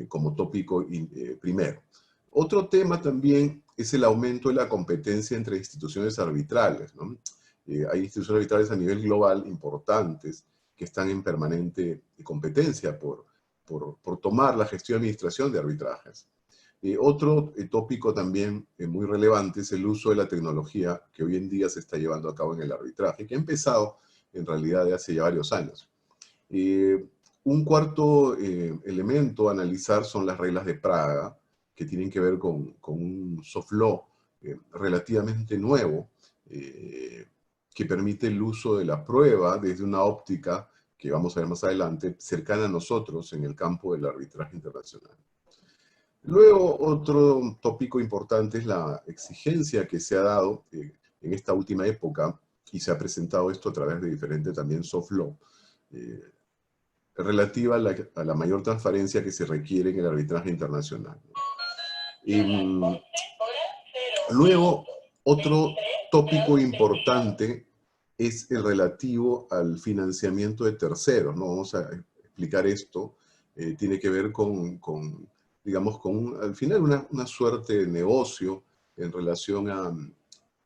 como tópico primero. Otro tema también es el aumento de la competencia entre instituciones arbitrales, ¿no? Hay instituciones arbitrales a nivel global importantes que están en permanente competencia por tomar la gestión y administración de arbitrajes. Otro tópico también muy relevante es el uso de la tecnología que hoy en día se está llevando a cabo en el arbitraje, que ha empezado en realidad de hace ya varios años. Un cuarto elemento a analizar son las reglas de Praga, que tienen que ver con un soft law relativamente nuevo, que permite el uso de la prueba desde una óptica que vamos a ver más adelante, cercana a nosotros en el campo del arbitraje internacional. Luego, otro tópico importante es la exigencia que se ha dado en esta última época, y se ha presentado esto a través de diferentes también soft law, relativa a la mayor transparencia que se requiere en el arbitraje internacional. Luego, otro tópico importante es el relativo al financiamiento de terceros, ¿no? Vamos a explicar esto. Tiene que ver digamos, al final una suerte de negocio en relación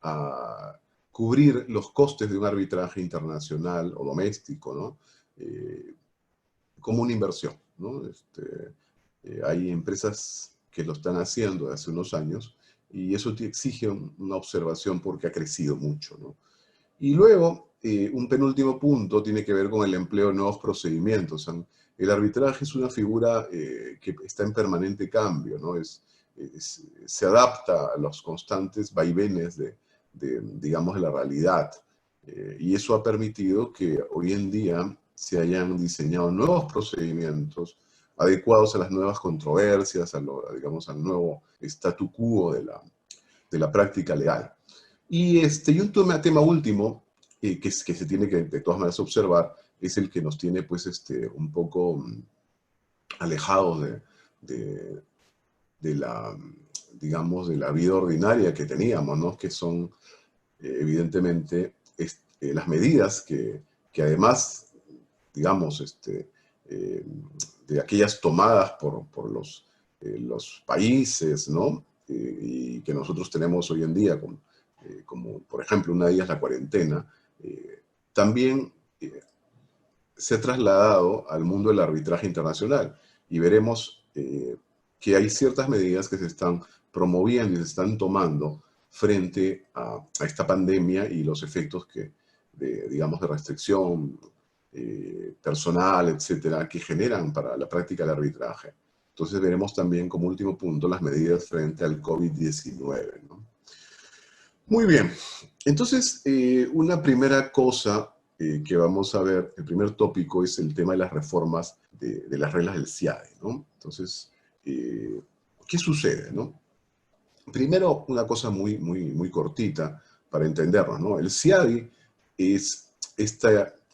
a cubrir los costes de un arbitraje internacional o doméstico, ¿no? Como una inversión, ¿no? Hay empresas que lo están haciendo desde hace unos años y eso te exige una observación porque ha crecido mucho, ¿no? Y luego, un penúltimo punto tiene que ver con el empleo de nuevos procedimientos. El arbitraje es una figura que está en permanente cambio, ¿no? Se adapta a los constantes vaivenes digamos, de la realidad. Y eso ha permitido que hoy en día se hayan diseñado nuevos procedimientos adecuados a las nuevas controversias, digamos, al nuevo statu quo de la práctica legal. Y un tema último que se tiene que de todas maneras observar es el que nos tiene pues un poco alejados de la, digamos, de la vida ordinaria que teníamos, ¿no? Que son evidentemente las medidas que además, digamos, de aquellas tomadas por los países, ¿no? Y que nosotros tenemos hoy en día, como por ejemplo una de ellas la cuarentena, también se ha trasladado al mundo del arbitraje internacional y veremos que hay ciertas medidas que se están promoviendo y se están tomando frente a esta pandemia y los efectos digamos, de restricción personal, etcétera, que generan para la práctica del arbitraje. Entonces veremos también como último punto las medidas frente al COVID-19, ¿no? Muy bien, entonces una primera cosa que vamos a ver, el primer tópico es el tema de las reformas de las reglas del CIADE, ¿no? Entonces, ¿qué sucede, no? Primero, una cosa muy cortita para entendernos, ¿no? El CIADE es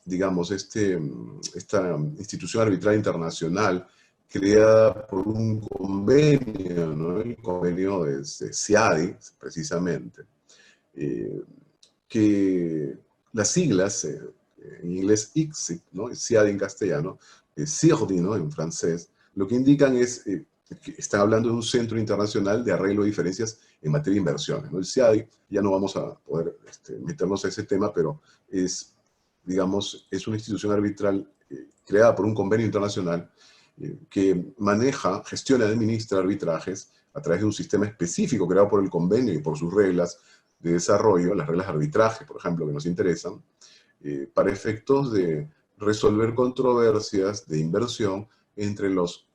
digamos, esta institución arbitral internacional creada por un convenio, ¿no? El convenio de CIADE, precisamente, que las siglas, en inglés ICSID, ¿no? CIADE en castellano, CIRDI, ¿no? En francés, lo que indican es que están hablando de un centro internacional de arreglo de diferencias en materia de inversiones, ¿no? El CIADE, ya no vamos a poder meternos a ese tema, pero digamos, es una institución arbitral creada por un convenio internacional que maneja, gestiona y administra arbitrajes a través de un sistema específico creado por el convenio y por sus reglas de desarrollo, las reglas de arbitraje, por ejemplo, que nos interesan, para efectos de resolver controversias de inversión entre los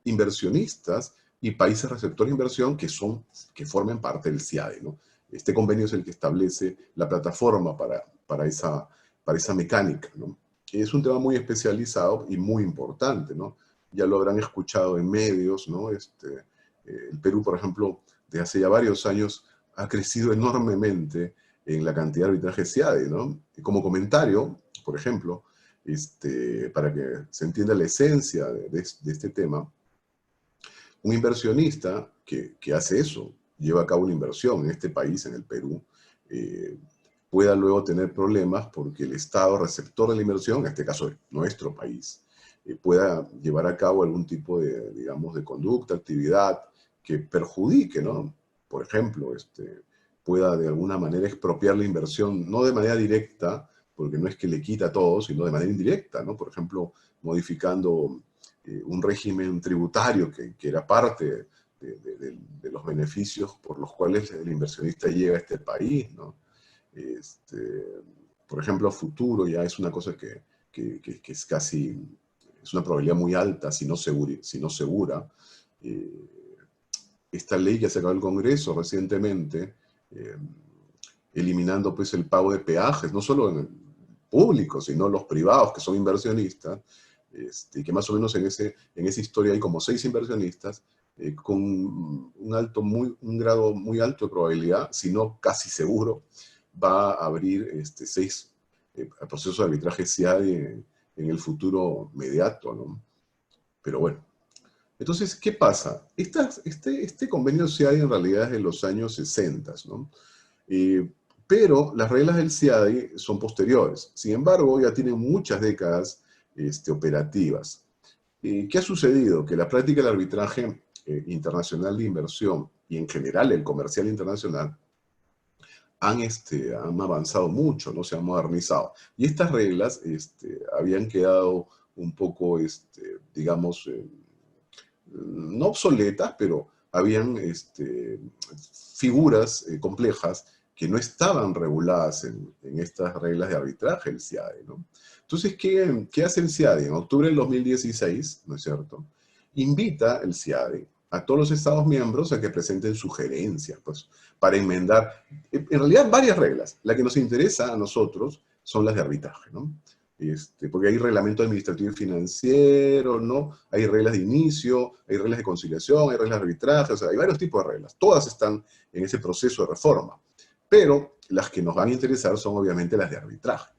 inversionistas y países receptores de inversión que formen parte del CIADE, ¿no? Este convenio es el que establece la plataforma para esa mecánica, ¿no? Es un tema muy especializado y muy importante, ¿no? Ya lo habrán escuchado en medios, ¿no? El Perú, por ejemplo, desde hace ya varios años ha crecido enormemente en la cantidad de arbitraje CIADE, ¿no? Y como comentario, por ejemplo, para que se entienda la esencia de este tema, un inversionista que hace eso, lleva a cabo una inversión en este país, en el Perú, pueda luego tener problemas porque el Estado receptor de la inversión, en este caso nuestro país, pueda llevar a cabo algún tipo de, digamos, de conducta, actividad que perjudique, ¿no? Por ejemplo, pueda de alguna manera expropiar la inversión, no de manera directa, porque no es que le quita todo, sino de manera indirecta, ¿no? Por ejemplo, modificando un régimen tributario que era parte de los beneficios por los cuales el inversionista llega a este país, ¿no? Por ejemplo, futuro ya es una cosa que es casi, es una probabilidad muy alta, si no segura. Esta ley que ha sacado el Congreso recientemente, eh, eliminando pues el pago de peajes, no solo en el público, sino los privados que son inversionistas, que más o menos en esa historia hay como 6 inversionistas, con un grado muy alto de probabilidad, si no casi seguro, va a abrir 6 procesos de arbitraje CIADI en el futuro inmediato, ¿no? Pero bueno. Entonces, ¿qué pasa? Este convenio CIADI en realidad es de los años 60, ¿no? Pero las reglas del CIADI son posteriores. Sin embargo, ya tienen muchas décadas operativas. ¿Qué ha sucedido? Que la práctica del arbitraje internacional de inversión y en general el comercial internacional han avanzado mucho, ¿no? Se han modernizado. Y estas reglas habían quedado un poco, digamos, no obsoletas, pero habían figuras complejas que no estaban reguladas en estas reglas de arbitraje del CIADE, ¿no? Entonces, ¿qué hace el CIADE? En octubre del 2016, ¿no es cierto? Invita el CIADE a todos los Estados miembros a que presenten sugerencias, pues, para enmendar, en realidad, varias reglas. La que nos interesa a nosotros son las de arbitraje, ¿no? Porque hay reglamento administrativo y financiero, ¿no? Hay reglas de inicio, hay reglas de conciliación, hay reglas de arbitraje, o sea, hay varios tipos de reglas. Todas están en ese proceso de reforma. Pero las que nos van a interesar son obviamente las de arbitraje.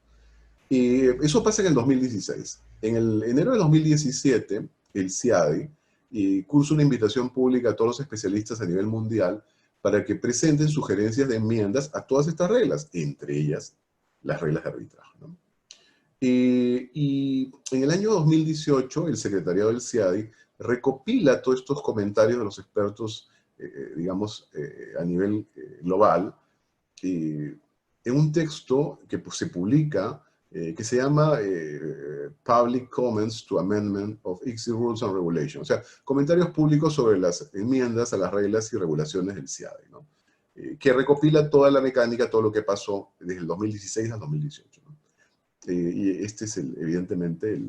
Y eso pasa en el 2016. En el enero de 2017, el CIADI cursa una invitación pública a todos los especialistas a nivel mundial para que presenten sugerencias de enmiendas a todas estas reglas, entre ellas las reglas de arbitraje, ¿no? Y en el año 2018, el secretariado del CIADI recopila todos estos comentarios de los expertos, digamos, a nivel global, en un texto que pues, se publica, que se llama Public Comments to Amendment of ICSI Rules and Regulations, o sea, comentarios públicos sobre las enmiendas a las reglas y regulaciones del CIADI, ¿no? Que recopila toda la mecánica, todo lo que pasó desde el 2016 al 2018, ¿no? Y este es, evidentemente,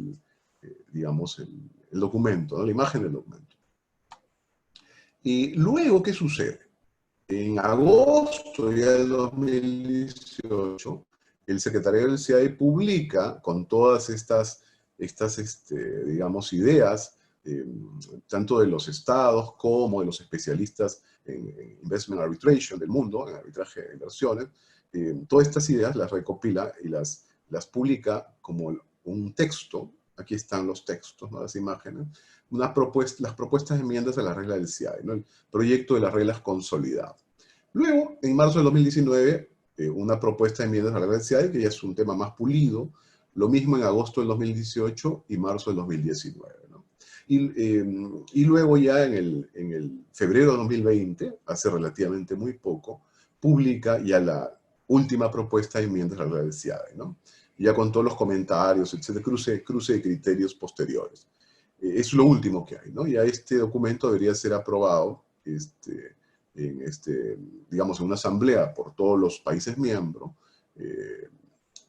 digamos, el documento, ¿no? La imagen del documento. Y luego, ¿qué sucede? En agosto ya del 2018, el secretario del CIADI publica con todas estas digamos, ideas, tanto de los estados como de los especialistas en investment arbitration del mundo, en arbitraje de inversiones, todas estas ideas las recopila y las publica como un texto. Aquí están los textos, ¿no? Las imágenes. Las propuestas de enmiendas a la regla del CIADI, ¿no? El proyecto de las reglas consolidadas. Luego, en marzo del 2019, una propuesta de enmiendas a la regla del CIADI, que ya es un tema más pulido. Lo mismo en agosto del 2018 y marzo del 2019, ¿no? Y luego ya en el febrero de 2020, hace relativamente muy poco, publica ya la última propuesta de enmiendas a la regla del CIADI, ¿no? Ya con todos los comentarios, etcétera, cruce de criterios posteriores. Es lo último que hay, ¿no? Ya este documento debería ser aprobado, digamos, en una asamblea por todos los países miembros.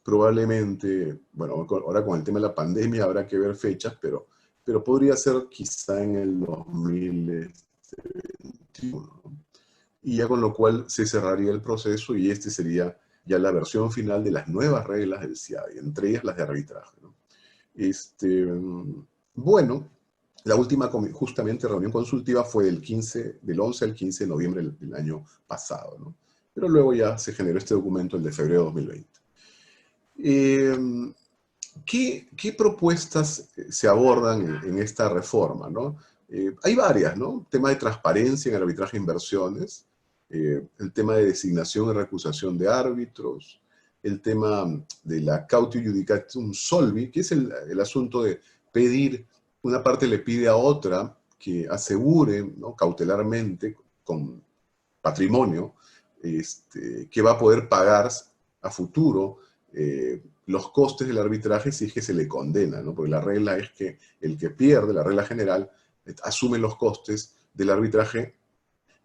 Probablemente, bueno, ahora con el tema de la pandemia habrá que ver fechas, pero podría ser quizá en el 2021, ¿no? Y ya con lo cual se cerraría el proceso y este sería ya la versión final de las nuevas reglas del CIADI, entre ellas las de arbitraje, ¿no? Bueno, la última justamente reunión consultiva fue del 11 al 15 de noviembre del año pasado, ¿no? Pero luego ya se generó este documento, el de febrero de 2020. ¿Qué propuestas se abordan en esta reforma, ¿no? Hay varias, ¿no? Tema de transparencia en el arbitraje de inversiones, el tema de designación y recusación de árbitros, el tema de la cautio iudicatum solvi, que es el asunto de pedir, una parte le pide a otra que asegure, ¿no?, cautelarmente, con patrimonio, que va a poder pagar a futuro los costes del arbitraje si es que se le condena, ¿no? Porque la regla es que el que pierde, la regla general, asume los costes del arbitraje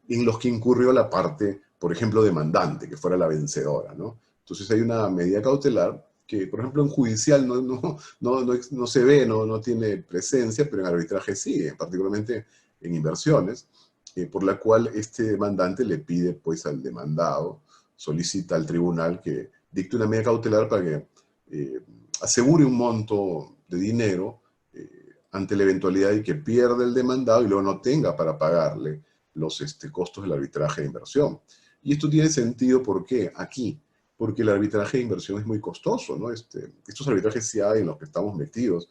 en los que incurrió la parte, por ejemplo, demandante, que fuera la vencedora, ¿no? Entonces hay una medida cautelar que, por ejemplo, en judicial no se ve, no tiene presencia, pero en arbitraje sí, particularmente en inversiones, por la cual este demandante le pide pues al demandado, solicita al tribunal que dicte una medida cautelar para que asegure un monto de dinero ante la eventualidad de que pierda el demandado y luego no tenga para pagarle los costos del arbitraje de inversión. Y esto tiene sentido, ¿por qué? Aquí, porque el arbitraje de inversión es muy costoso, ¿no? Estos arbitrajes sí hay en los que estamos metidos,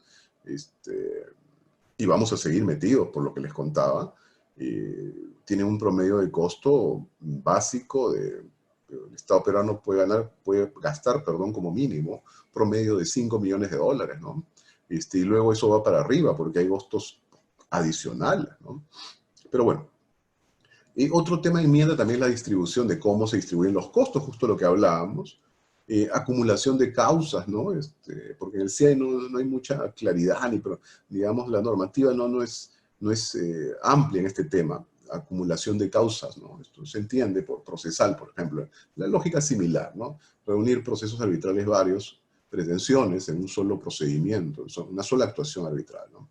y vamos a seguir metidos, por lo que les contaba. Tienen un promedio de costo básico el Estado peruano puede gastar, como mínimo, promedio de 5 millones de dólares, ¿no? Y luego eso va para arriba porque hay costos adicionales, ¿no? Pero bueno. Y otro tema de enmienda también es la distribución, de cómo se distribuyen los costos, justo lo que hablábamos. Acumulación de causas, ¿no? Porque en el CIE no hay mucha claridad, pero digamos la normativa no es amplia en este tema. Acumulación de causas, ¿no? Esto se entiende por procesal, por ejemplo. La lógica es similar, ¿no? Reunir procesos arbitrales varios, pretensiones en un solo procedimiento, una sola actuación arbitral, ¿no?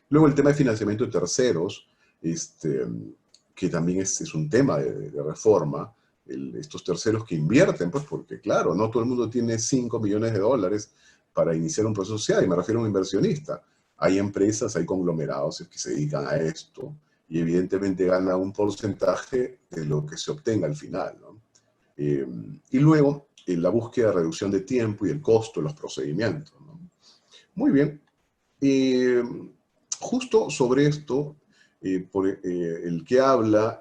Luego el tema de financiamiento de terceros, que también es un tema de reforma, estos terceros que invierten, pues porque claro, no todo el mundo tiene 5 millones de dólares para iniciar un proceso social, y me refiero a un inversionista. Hay empresas, hay conglomerados que se dedican a esto, y evidentemente gana un porcentaje de lo que se obtenga al final, ¿no? Y luego, la búsqueda de reducción de tiempo y el costo de los procedimientos, ¿no? Muy bien. Justo sobre esto, el que habla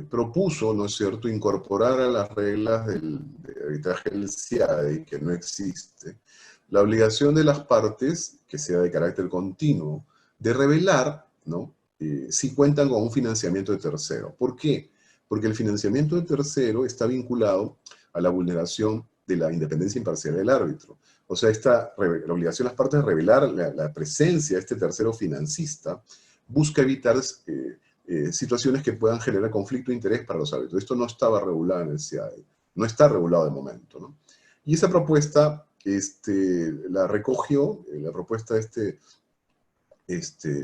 propuso, ¿no es cierto?, incorporar a las reglas de arbitraje del CIADE, que no existe, la obligación de las partes, que sea de carácter continuo, de revelar, ¿no?, si cuentan con un financiamiento de tercero. ¿Por qué? Porque el financiamiento de tercero está vinculado a la vulneración de la independencia e imparcialidad del árbitro. O sea, la obligación de las partes de revelar la presencia de este tercero financista busca evitar situaciones que puedan generar conflicto de interés para los árbitros. Esto no estaba regulado en el CIADE, no está regulado de momento, ¿no? Y esa propuesta la recogió, la propuesta de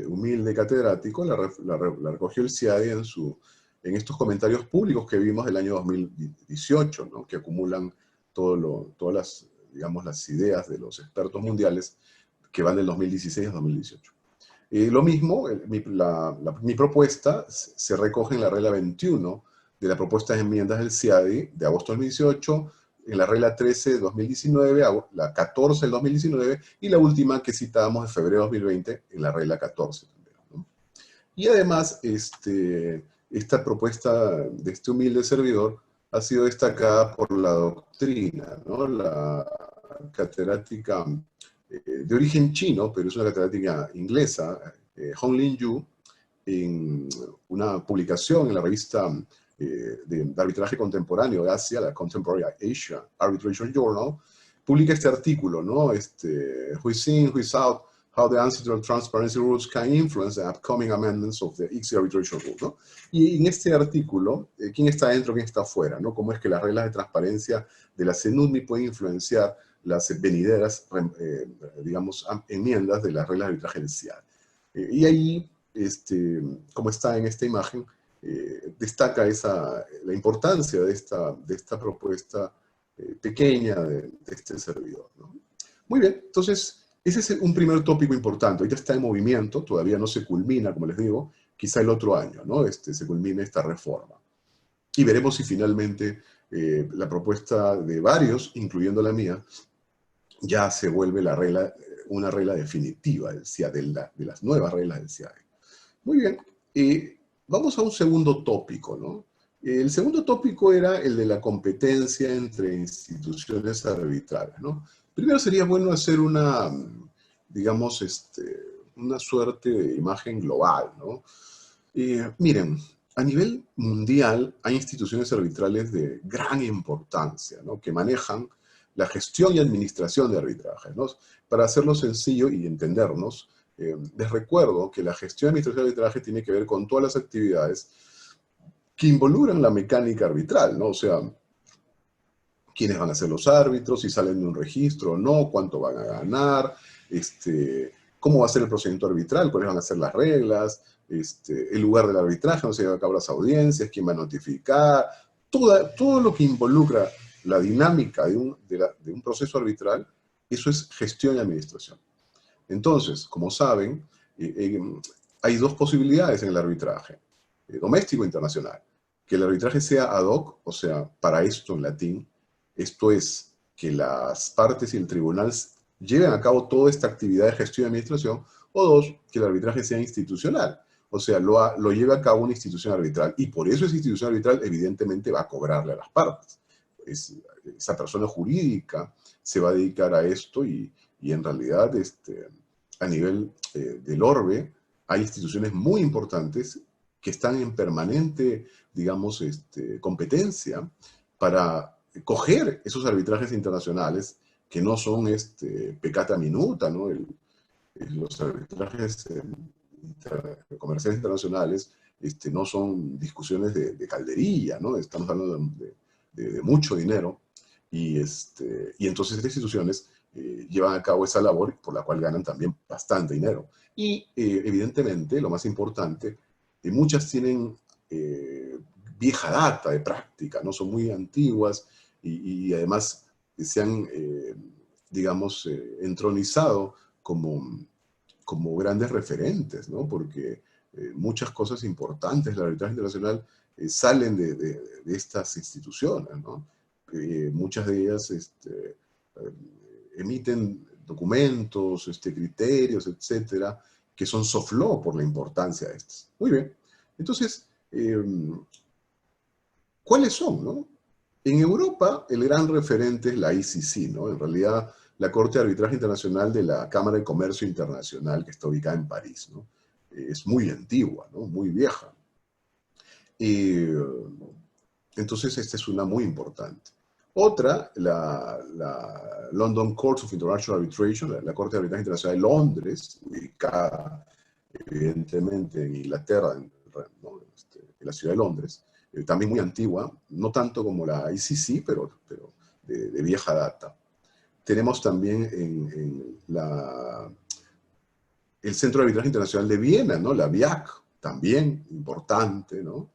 humilde catedrático, la recogió el CIADE en estos comentarios públicos que vimos del año 2018, ¿no?, que acumulan todas las ideas de los expertos mundiales que van del 2016 a 2018. Lo mismo, mi propuesta se recoge en la regla 21 de la propuesta de enmiendas del CIADI de agosto del 2018, en la regla 13 de 2019, la 14 del 2019, y la última que citábamos de febrero de 2020, en la regla 14 también, ¿no? Y además, esta propuesta de este humilde servidor ha sido destacada por la doctrina, ¿no? La catedrática de origen chino, pero es una catedrática inglesa, Honglin Yu, en una publicación en la revista de arbitraje contemporáneo de Asia, la Contemporary Asia Arbitration Journal, publica este artículo, ¿no? Who is in, who is out, how the ancestral transparency rules can influence the upcoming amendments of the ICSI arbitration rule, ¿no? Y en este artículo, ¿quién está dentro, quién está afuera, ¿no? Cómo es que las reglas de transparencia de la CENUDMI pueden influenciar las venideras, digamos, enmiendas de las reglas de arbitraje del CIAD. Y ahí, como está en esta imagen, destaca la importancia de esta propuesta pequeña de este servidor, ¿no? Muy bien, entonces, ese es un primer tópico importante. Ahorita está en movimiento, todavía no se culmina, como les digo, quizá el otro año, ¿no? Se culmine esta reforma. Y veremos si finalmente la propuesta de varios, incluyendo la mía, ya se vuelve una regla definitiva del CIADE, de las nuevas reglas del CIADE. Muy bien, vamos a un segundo tópico, ¿no? El segundo tópico era el de la competencia entre instituciones arbitrales, ¿no? Primero sería bueno hacer una digamos, una suerte de imagen global, ¿no? Miren, a nivel mundial hay instituciones arbitrales de gran importancia, ¿no? Que manejan la gestión y administración de arbitraje, ¿no? Para hacerlo sencillo y entendernos, les recuerdo que la gestión y administración de arbitraje tiene que ver con todas las actividades que involucran la mecánica arbitral, ¿no? O sea, quiénes van a ser los árbitros, si salen de un registro o no, cuánto van a ganar, cómo va a ser el procedimiento arbitral, cuáles van a ser las reglas, el lugar del arbitraje, dónde se llevan a cabo las audiencias, quién va a notificar, todo lo que involucra la dinámica de un proceso arbitral, eso es gestión y administración. Entonces, como saben, hay dos posibilidades en el arbitraje, doméstico e internacional. Que el arbitraje sea ad hoc, o sea, para esto en latín, esto es, que las partes y el tribunal lleven a cabo toda esta actividad de gestión y administración, o dos, que el arbitraje sea institucional, o sea, lo lleve a cabo una institución arbitral, y por eso esa institución arbitral evidentemente va a cobrarle a las partes. Esa persona jurídica se va a dedicar a esto y en realidad a nivel del orbe hay instituciones muy importantes que están en permanente, digamos, competencia para coger esos arbitrajes internacionales que no son peccata minuta, ¿no? Los arbitrajes comerciales internacionales no son discusiones de calderilla, ¿no? Estamos hablando de mucho dinero y entonces estas instituciones llevan a cabo esa labor por la cual ganan también bastante dinero. Y evidentemente, lo más importante, muchas tienen vieja data de práctica, ¿no? Son muy antiguas y además se han, digamos, entronizado como grandes referentes, ¿no? Porque muchas cosas importantes del arbitraje internacional salen de estas instituciones, ¿no? Muchas de ellas emiten documentos, criterios, etcétera, que son soft law por la importancia de estas. Muy bien. Entonces, ¿cuáles son, no? En Europa, el gran referente es la ICC, ¿no? En realidad, la Corte de Arbitraje Internacional de la Cámara de Comercio Internacional, que está ubicada en París, ¿no? Es muy antigua, ¿no? Muy vieja. Entonces, esta es una muy importante. Otra, la London Court of International Arbitration, la Corte de Arbitraje Internacional de Londres, ubicada evidentemente en Inglaterra, ¿no? En la ciudad de Londres, también muy antigua, no tanto como la ICC, pero de vieja data. Tenemos también el Centro de Arbitraje Internacional de Viena, ¿no? La BIAC, también importante, ¿no?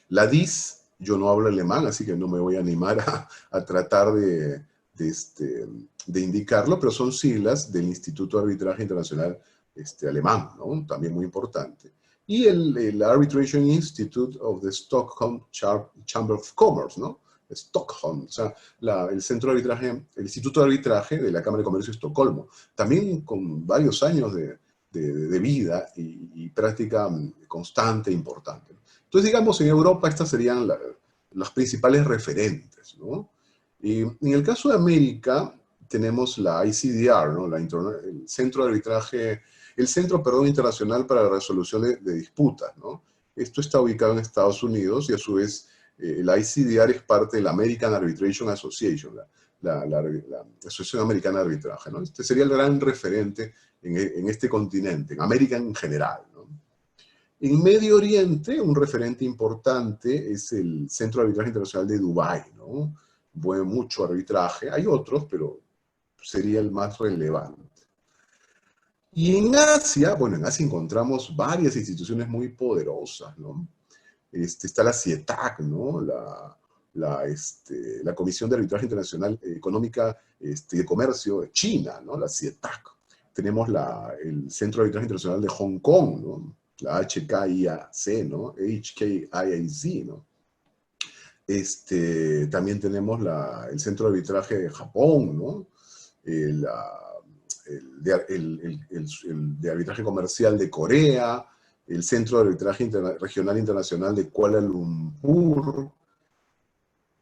La DIS, yo no hablo alemán, así que no me voy a animar a tratar de indicarlo, pero son siglas del Instituto de Arbitraje Internacional alemán, ¿no? También muy importante. Y el Arbitration Institute of the Stockholm Chamber of Commerce, ¿no? Stockholm, o sea, el centro de arbitraje, el Instituto de Arbitraje de la Cámara de Comercio de Estocolmo, también con varios años de vida y práctica constante e importante. Entonces, digamos, en Europa estas serían las principales referentes, ¿no? Y en el caso de América, tenemos la ICDR, ¿no? El Centro de Arbitraje, el Centro, perdón, Internacional para la Resolución de Disputas, ¿no? Esto está ubicado en Estados Unidos y a su vez la ICDR es parte de la American Arbitration Association, la Asociación Americana de Arbitraje, ¿no? Este sería el gran referente en este continente, en América en general, ¿no? En Medio Oriente, un referente importante es el Centro de Arbitraje Internacional de Dubái, ¿no? Mueve mucho arbitraje. Hay otros, pero sería el más relevante. Y en Asia, bueno, en Asia encontramos varias instituciones muy poderosas, ¿no? Está la CIETAC, ¿no? La Comisión de Arbitraje Internacional Económica de Comercio de China, ¿no? La CIETAC. Tenemos el Centro de Arbitraje Internacional de Hong Kong, ¿no? La HKIAC, ¿no? HKIAC, ¿no? También tenemos el Centro de Arbitraje de Japón, ¿no? El de Arbitraje Comercial de Corea, el Centro de Arbitraje Regional Internacional de Kuala Lumpur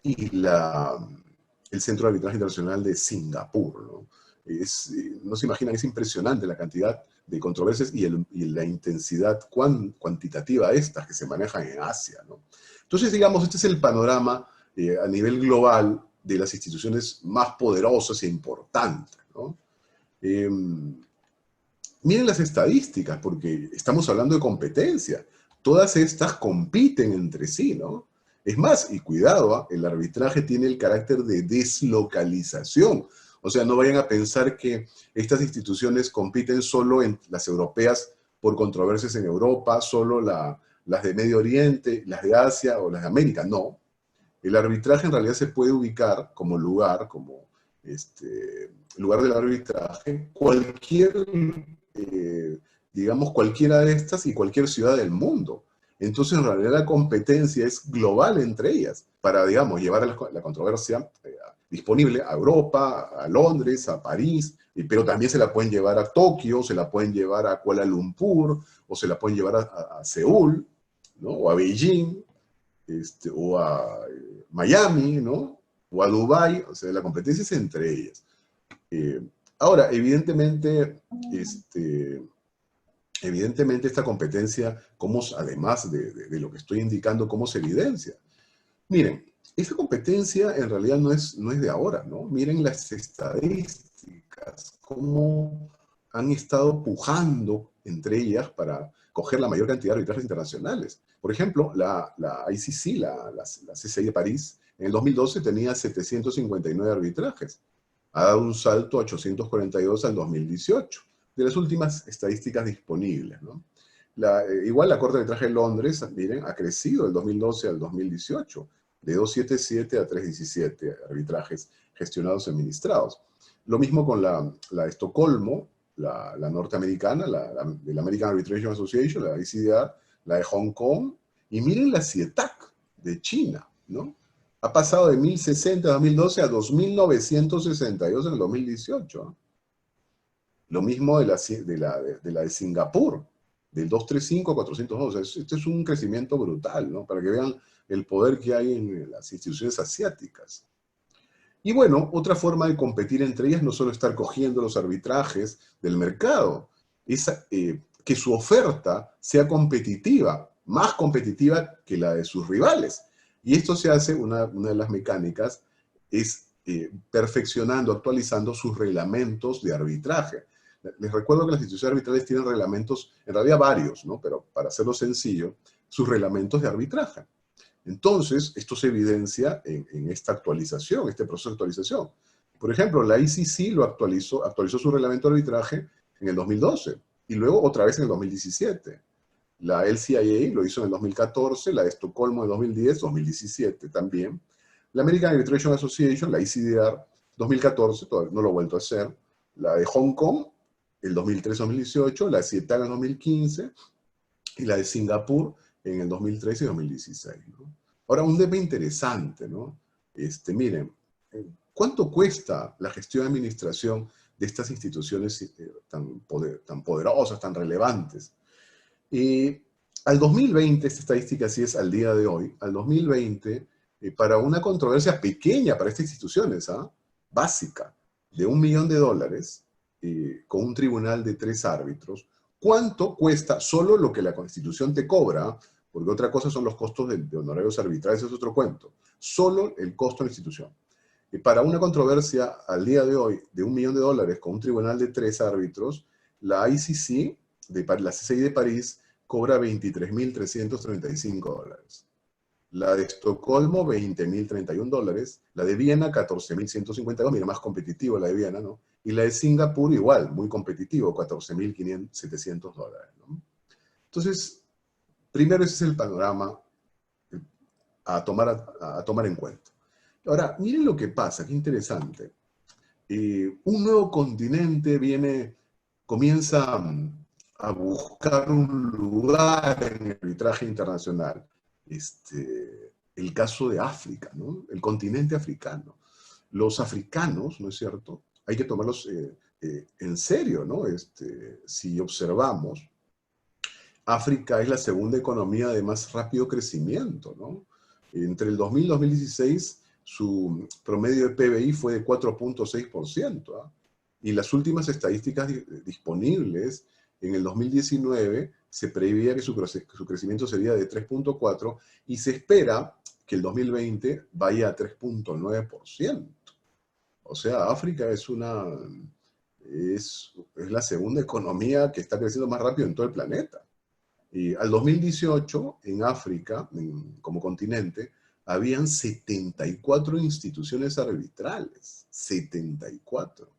y el Centro de Arbitraje Internacional de Singapur, ¿no? no se imaginan, es impresionante la cantidad de controversias y la intensidad cuantitativa de estas que se manejan en Asia, ¿no? Entonces, digamos, este es el panorama a nivel global de las instituciones más poderosas e importantes, ¿no? Miren las estadísticas, porque estamos hablando de competencia. Todas estas compiten entre sí, ¿no? Es más, y cuidado, el arbitraje tiene el carácter de deslocalización. O sea, no vayan a pensar que estas instituciones compiten solo en las europeas por controversias en Europa, solo las de Medio Oriente, las de Asia o las de América. No. El arbitraje en realidad se puede ubicar como lugar, como lugar del arbitraje, digamos, cualquiera de estas y cualquier ciudad del mundo. Entonces, en realidad, la competencia es global entre ellas para, digamos, llevar a la controversia disponible a Europa, a Londres, a París, pero también se la pueden llevar a Tokio, se la pueden llevar a Kuala Lumpur, o se la pueden llevar a Seúl, ¿no? O a Beijing, o a Miami, ¿no? O a Dubái. O sea, la competencia es entre ellas. Ahora, evidentemente, esta competencia, además de lo que estoy indicando, ¿cómo se evidencia? Miren, esta competencia en realidad no es de ahora, ¿no? Miren las estadísticas, cómo han estado pujando entre ellas para coger la mayor cantidad de arbitrajes internacionales. Por ejemplo, la ICC, la CCI de París, en el 2012 tenía 759 arbitrajes. Ha dado un salto a 842 al 2018, de las últimas estadísticas disponibles, ¿no? Igual la Corte de Arbitraje de Londres, miren, ha crecido del 2012 al 2018, de 277 a 317 arbitrajes gestionados y administrados. Lo mismo con la de Estocolmo, la norteamericana, la American Arbitration Association, la ICDR, la de Hong Kong, y miren la CIETAC de China, ¿no? Ha pasado de 1060 en 2012 a 2962 en el 2018, ¿no? Lo mismo de la de Singapur, del 235 a 402. O sea, este es un crecimiento brutal, ¿no? Para que vean el poder que hay en las instituciones asiáticas. Y bueno, otra forma de competir entre ellas no solo estar cogiendo los arbitrajes del mercado, es que su oferta sea competitiva, más competitiva que la de sus rivales. Y esto se hace, una de las mecánicas, es perfeccionando, actualizando sus reglamentos de arbitraje. Les recuerdo que las instituciones arbitrales tienen reglamentos, en realidad varios, ¿no? Pero para hacerlo sencillo, sus reglamentos de arbitraje. Entonces, esto se evidencia en esta actualización, este proceso de actualización. Por ejemplo, la ICC actualizó su reglamento de arbitraje en el 2012 y luego otra vez en el 2017. La LCIA lo hizo en el 2014, la de Estocolmo en el 2010, 2017 también. La American Arbitration Association, la ICDR, 2014, todavía no lo ha vuelto a hacer. La de Hong Kong, el 2013-2018, la de CIETAC en 2015 y la de Singapur en el 2013 y 2016, ¿no? Ahora, un tema interesante, ¿no? Miren, ¿cuánto cuesta la gestión y administración de estas instituciones tan poderosas, tan relevantes? Al 2020, esta estadística sí es al día de hoy, al 2020, para una controversia pequeña para estas instituciones, básica, de $1 millón, con un tribunal de 3 árbitros, ¿cuánto cuesta solo lo que la Constitución te cobra? Porque otra cosa son los costos de honorarios arbitrales, es otro cuento. Solo el costo de la institución. Para una controversia al día de hoy de $1 millón con un tribunal de 3 árbitros, la ICC, la CCI de París, cobra $23.335. La de Estocolmo, $20.031. La de Viena, $14.152. Mira, más competitivo la de Viena, ¿no? Y la de Singapur, igual, muy competitivo, $14.700, ¿no? Entonces, primero ese es el panorama a tomar en cuenta. Ahora, miren lo que pasa, qué interesante. Un nuevo continente comienza a buscar un lugar en el arbitraje internacional. El caso de África, ¿no? El continente africano. Los africanos, ¿no es cierto? Hay que tomarlos en serio, ¿no? Si observamos, África es la segunda economía de más rápido crecimiento, ¿no? Entre el 2000 y 2016, su promedio de PBI fue de 4.6%, y las últimas estadísticas disponibles, en el 2019 se preveía que su crecimiento sería de 3.4 y se espera que el 2020 vaya a 3.9%. O sea, África es la segunda economía que está creciendo más rápido en todo el planeta. Y al 2018, en África, como continente, habían 74 instituciones arbitrales. 74.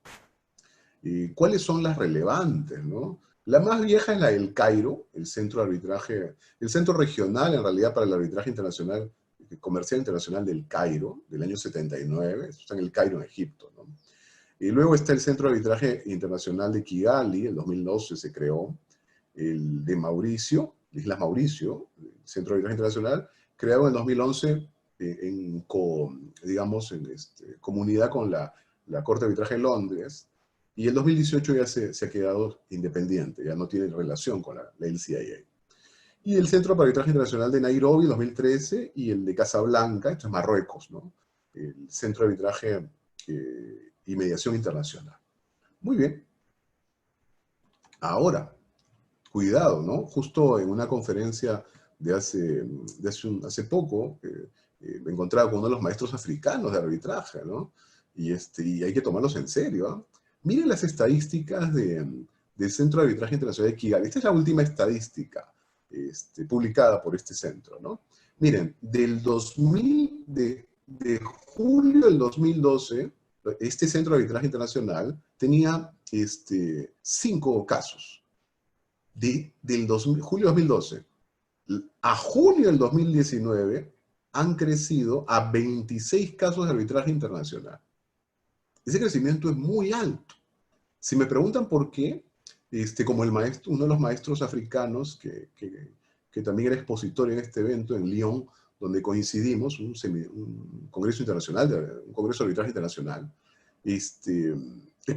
¿Y cuáles son las relevantes, no? La más vieja es la del Cairo, el centro de arbitraje, el centro regional en realidad para el arbitraje internacional, comercial internacional del Cairo, del año 79, está en el Cairo, en Egipto, ¿no? Y luego está el Centro de Arbitraje Internacional de Kigali, en 2012 se creó, el de Mauricio, Islas Mauricio, el Centro de Arbitraje Internacional, creado en 2011 digamos, en comunidad con la Corte de Arbitraje de Londres, y el 2018 ya se ha quedado independiente, ya no tiene relación con la LCIA. Y el Centro de Arbitraje Internacional de Nairobi, 2013, y el de Casablanca, esto es Marruecos, ¿no? El Centro de Arbitraje y Mediación Internacional. Muy bien. Ahora, cuidado, ¿no? Justo en una conferencia de hace poco, me encontraba con uno de los maestros africanos de arbitraje, ¿no? Y hay que tomarlos en serio, ¿eh? Miren las estadísticas del Centro de Arbitraje Internacional de Kigali. Esta es la última estadística publicada por este centro, ¿no? Miren, de julio del 2012, este Centro de Arbitraje Internacional tenía 5 casos. Julio 2012 a junio del 2019 han crecido a 26 casos de arbitraje internacional. Ese crecimiento es muy alto. Si me preguntan por qué, como uno de los maestros africanos que también era expositor en este evento en Lyon, donde coincidimos, un congreso internacional, un congreso de arbitraje internacional, es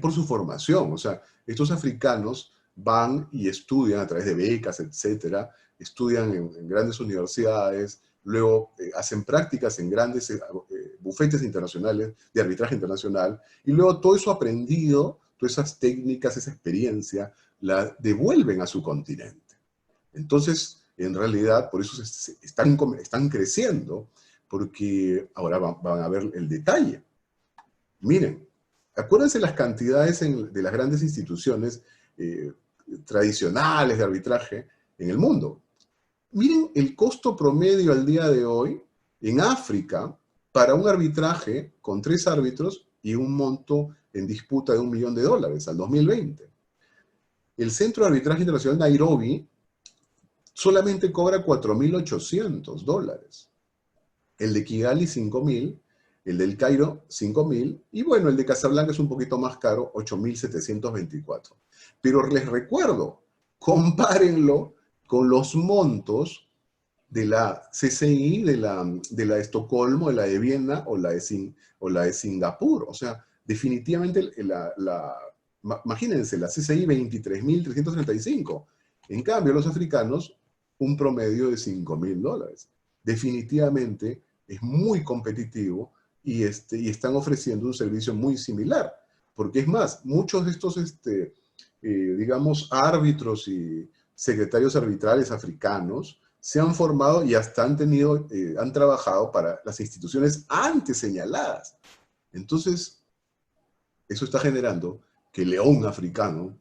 por su formación. O sea, estos africanos van y estudian a través de becas, etcétera, estudian en grandes universidades, luego hacen prácticas en grandes bufetes internacionales de arbitraje internacional, y luego todo eso aprendido, todas esas técnicas, esa experiencia, la devuelven a su continente. Entonces, en realidad, por eso están creciendo, porque ahora van a ver el detalle. Miren, acuérdense las cantidades de las grandes instituciones tradicionales de arbitraje en el mundo. Miren el costo promedio al día de hoy en África para un arbitraje con 3 árbitros y un monto en disputa de $1 millón al 2020. El Centro de Arbitraje Internacional Nairobi solamente cobra $4.800. El de Kigali, 5.000. El del Cairo, 5.000. Y bueno, el de Casablanca es un poquito más caro, 8.724. Pero les recuerdo, compárenlo con los montos de la CCI, de la de Estocolmo, de la de Viena o la de Singapur. O sea, definitivamente, imagínense, la CCI 23.335. En cambio, los africanos, un promedio de $5.000. Definitivamente es muy competitivo y están ofreciendo un servicio muy similar. Porque es más, muchos de estos, digamos, árbitros y secretarios arbitrales africanos se han formado y hasta han trabajado para las instituciones antes señaladas. Entonces, eso está generando que el león africano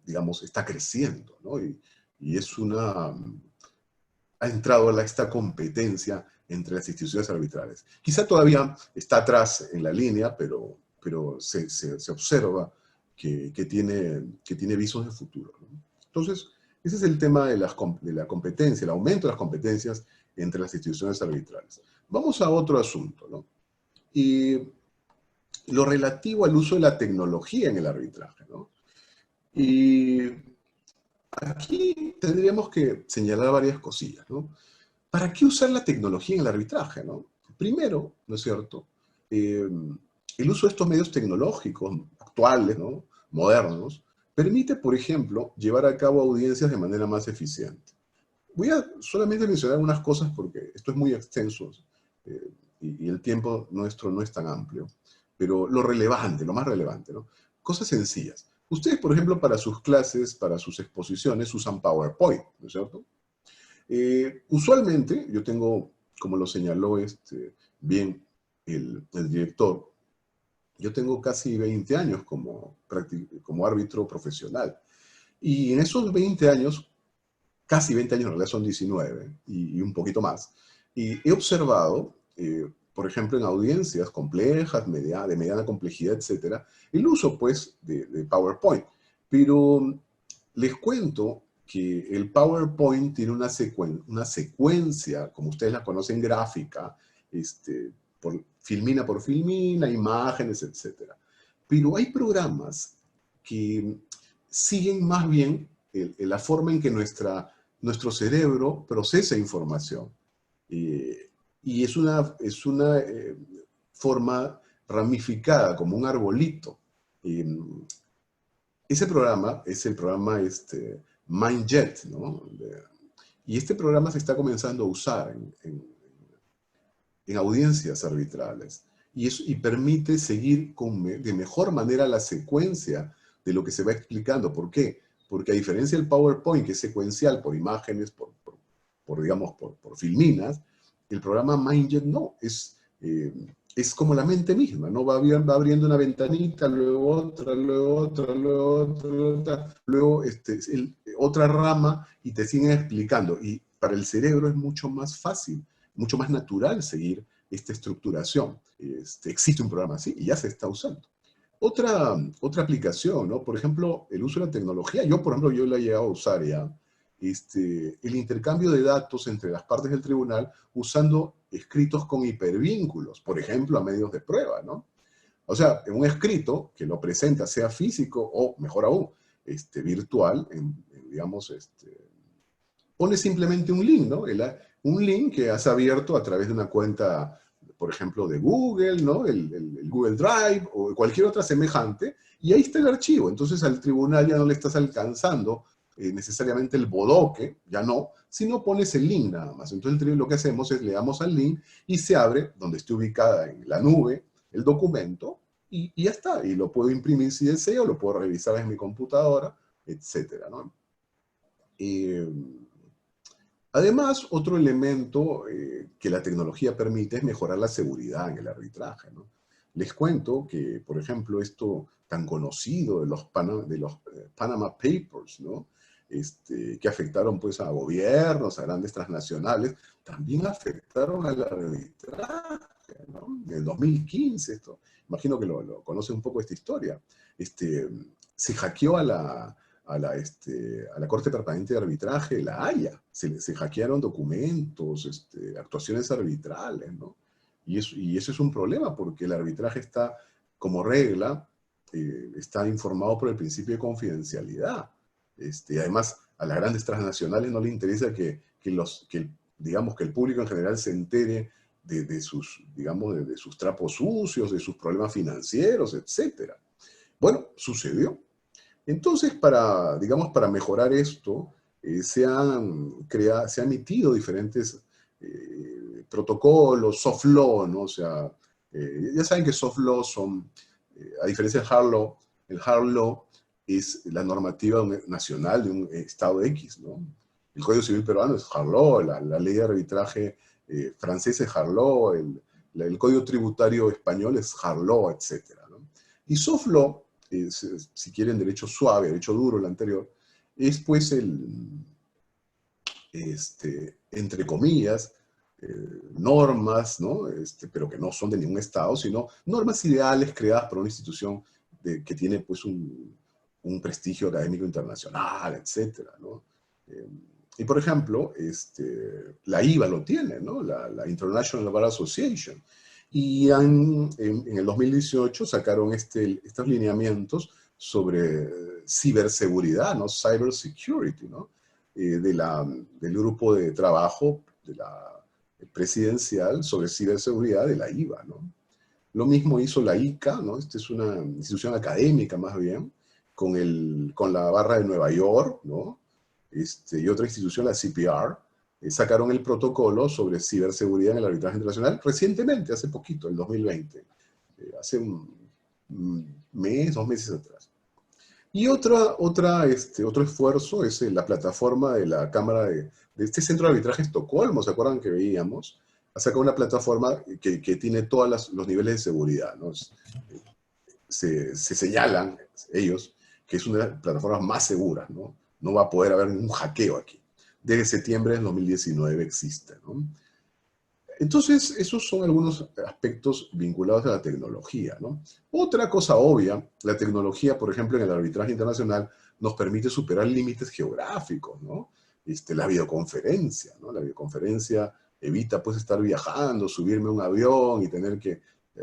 digamos, está creciendo, ¿no? Y ha entrado esta competencia entre las instituciones arbitrales. Quizá todavía está atrás en la línea, pero se observa que tiene visos de futuro, ¿no? Entonces, ese es el tema de la competencia, el aumento de las competencias entre las instituciones arbitrales. Vamos a otro asunto, ¿no? Y lo relativo al uso de la tecnología en el arbitraje, ¿no? Y aquí tendríamos que señalar varias cosillas, ¿no? ¿Para qué usar la tecnología en el arbitraje, no? Primero, ¿no es cierto? El uso de estos medios tecnológicos actuales, ¿no? Modernos, permite, por ejemplo, llevar a cabo audiencias de manera más eficiente. Voy a solamente mencionar unas cosas porque esto es muy extenso y el tiempo nuestro no es tan amplio, pero lo más relevante, ¿no? cosas sencillas. Ustedes, por ejemplo, para sus clases, para sus exposiciones, usan PowerPoint, ¿no es cierto? Usualmente, yo tengo, como lo señaló bien el director, yo tengo casi 20 años como árbitro profesional. Y en esos 20 años, casi 20 años, en realidad son 19 y un poquito más, y he observado, por ejemplo, en audiencias complejas, de mediana complejidad, etcétera, el uso, pues, de PowerPoint. Pero les cuento que el PowerPoint tiene una secuencia, como ustedes la conocen, gráfica, filmina por filmina, imágenes, etcétera. Pero hay programas que siguen más bien la forma en que nuestro cerebro procesa información. Y es una forma ramificada, como un arbolito. Ese programa es el programa MindJet, ¿no? Y este programa se está comenzando a usar en audiencias arbitrales y permite seguir de mejor manera la secuencia de lo que se va explicando. ¿Por qué? Porque a diferencia del PowerPoint, que es secuencial por imágenes, digamos, por filminas, el programa MindJet no, es como la mente misma, ¿no? Va abriendo una ventanita, luego otra, luego otra, luego otra, luego otra rama y te siguen explicando. Y para el cerebro es mucho más fácil, mucho más natural seguir esta estructuración. Existe un programa así y ya se está usando. Otra aplicación, ¿no? Por ejemplo, el uso de la tecnología. Por ejemplo, yo la he llegado a usar ya. El intercambio de datos entre las partes del tribunal usando escritos con hipervínculos, por ejemplo, a medios de prueba, ¿no? O sea, en un escrito que lo presenta, sea físico o, mejor aún, virtual, digamos, pone simplemente un link, ¿no? Un link que has abierto a través de una cuenta, por ejemplo, de Google, ¿no? El Google Drive o cualquier otra semejante, y ahí está el archivo. Entonces al tribunal ya no le estás alcanzando necesariamente el bodoque, ya no, sino pones el link nada más. Entonces lo que hacemos es le damos al link y se abre donde esté ubicada en la nube el documento y ya está. Y lo puedo imprimir si deseo, lo puedo revisar en mi computadora, etcétera, ¿no? Además, otro elemento que la tecnología permite es mejorar la seguridad en el arbitraje, ¿no? Les cuento que, por ejemplo, esto tan conocido de los Panama Papers, ¿no? Que afectaron pues a gobiernos, a grandes transnacionales, también afectaron al arbitraje, ¿no? En el 2015, imagino que lo conoce un poco esta historia. Se hackeó a la Corte Permanente de Arbitraje, la Haya. Se hackearon documentos, actuaciones arbitrales, ¿no? Y eso es un problema porque el arbitraje está, como regla, está informado por el principio de confidencialidad. Además, a las grandes transnacionales no le interesa digamos, que el público en general se entere de sus, digamos, de sus trapos sucios, de sus problemas financieros, etc. Bueno, sucedió. Entonces, digamos, para mejorar esto, se han emitido diferentes protocolos, soft law, ¿no? O sea, ya saben que soft law son, a diferencia del hard law, el hard law es la normativa nacional de un estado X, ¿no? El Código Civil peruano es hard law, la ley de arbitraje francesa es hard law, el Código Tributario español es hard law, etc., ¿no? Y soft law, si quieren derecho suave, derecho duro, el anterior, es pues entre comillas, normas, ¿no? Pero que no son de ningún estado, sino normas ideales creadas por una institución que tiene pues un prestigio académico internacional, etcétera, ¿no? Y por ejemplo, la IVA lo tiene, ¿no? La International Bar Association. Y en el 2018 sacaron estos lineamientos sobre ciberseguridad, ¿no? Cyber security, ¿no? Del grupo de trabajo presidencial sobre ciberseguridad de la IVA, ¿no? Lo mismo hizo la ICA, ¿no? Esta es una institución académica más bien, con la barra de Nueva York, ¿no? Y otra institución, la CPR, sacaron el protocolo sobre ciberseguridad en el arbitraje internacional recientemente, hace poquito, el 2020. Hace mes, 2 meses atrás. Y otro esfuerzo es la plataforma de la Cámara de este Centro de Arbitraje Estocolmo, ¿se acuerdan que veíamos? Ha sacado una plataforma que tiene todos los niveles de seguridad, ¿no? Se señalan ellos que es una de las plataformas más seguras, ¿no? No va a poder haber ningún hackeo aquí. Desde septiembre del 2019 existe, ¿no? Entonces, esos son algunos aspectos vinculados a la tecnología, ¿no? Otra cosa obvia, la tecnología, por ejemplo, en el arbitraje internacional, nos permite superar límites geográficos, ¿no? La videoconferencia, ¿no? La videoconferencia evita, pues, estar viajando, subirme a un avión y tener que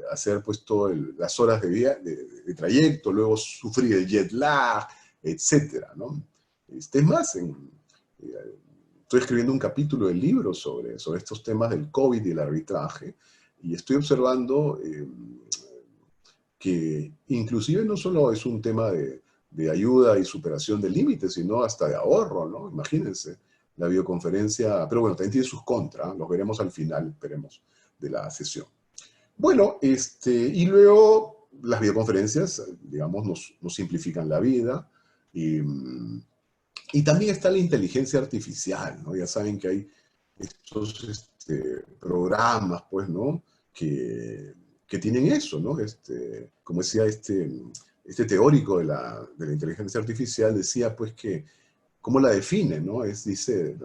hacer, pues, todas las horas de trayecto, luego sufrir el jet lag, etcétera, ¿no? Es más, estoy escribiendo un capítulo del libro sobre estos temas del COVID y el arbitraje, y estoy observando que inclusive no solo es un tema de ayuda y superación de límites, sino hasta de ahorro, ¿no? Imagínense, la videoconferencia, pero bueno, también tiene sus contras, los veremos al final, esperemos, de la sesión. Bueno, y luego las videoconferencias, digamos, nos simplifican la vida, y también está la inteligencia artificial, ¿no? Ya saben que hay estos programas, pues, ¿no? Que tienen eso, ¿no? Como decía este teórico de la inteligencia artificial, decía, pues, que, ¿cómo la define, no? Dice,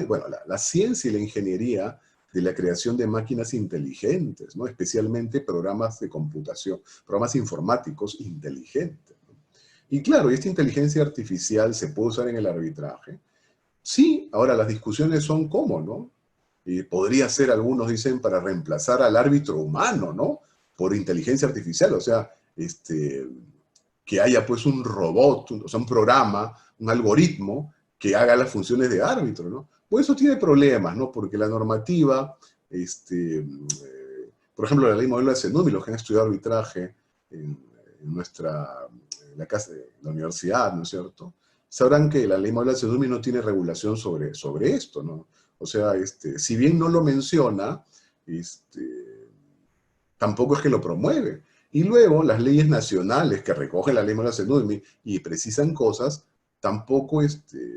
bueno, la ciencia y la ingeniería de la creación de máquinas inteligentes, ¿no? Especialmente programas de computación, programas informáticos inteligentes. Y claro, esta inteligencia artificial se puede usar en el arbitraje. Sí, ahora las discusiones son cómo, ¿no? Y podría ser, algunos dicen, para reemplazar al árbitro humano, ¿no? Por inteligencia artificial, o sea, que haya pues un robot, o sea, un programa, un algoritmo que haga las funciones de árbitro, ¿no? Pues eso tiene problemas, ¿no? Porque la normativa, por ejemplo, la ley modelo de Zenumi, los que han estudiado arbitraje en la universidad, ¿no es cierto? Sabrán que la ley modelo de Zenumi no tiene regulación sobre esto, ¿no? O sea, si bien no lo menciona, tampoco es que lo promueve. Y luego las leyes nacionales que recogen la ley modelo de Zenumi y precisan cosas, tampoco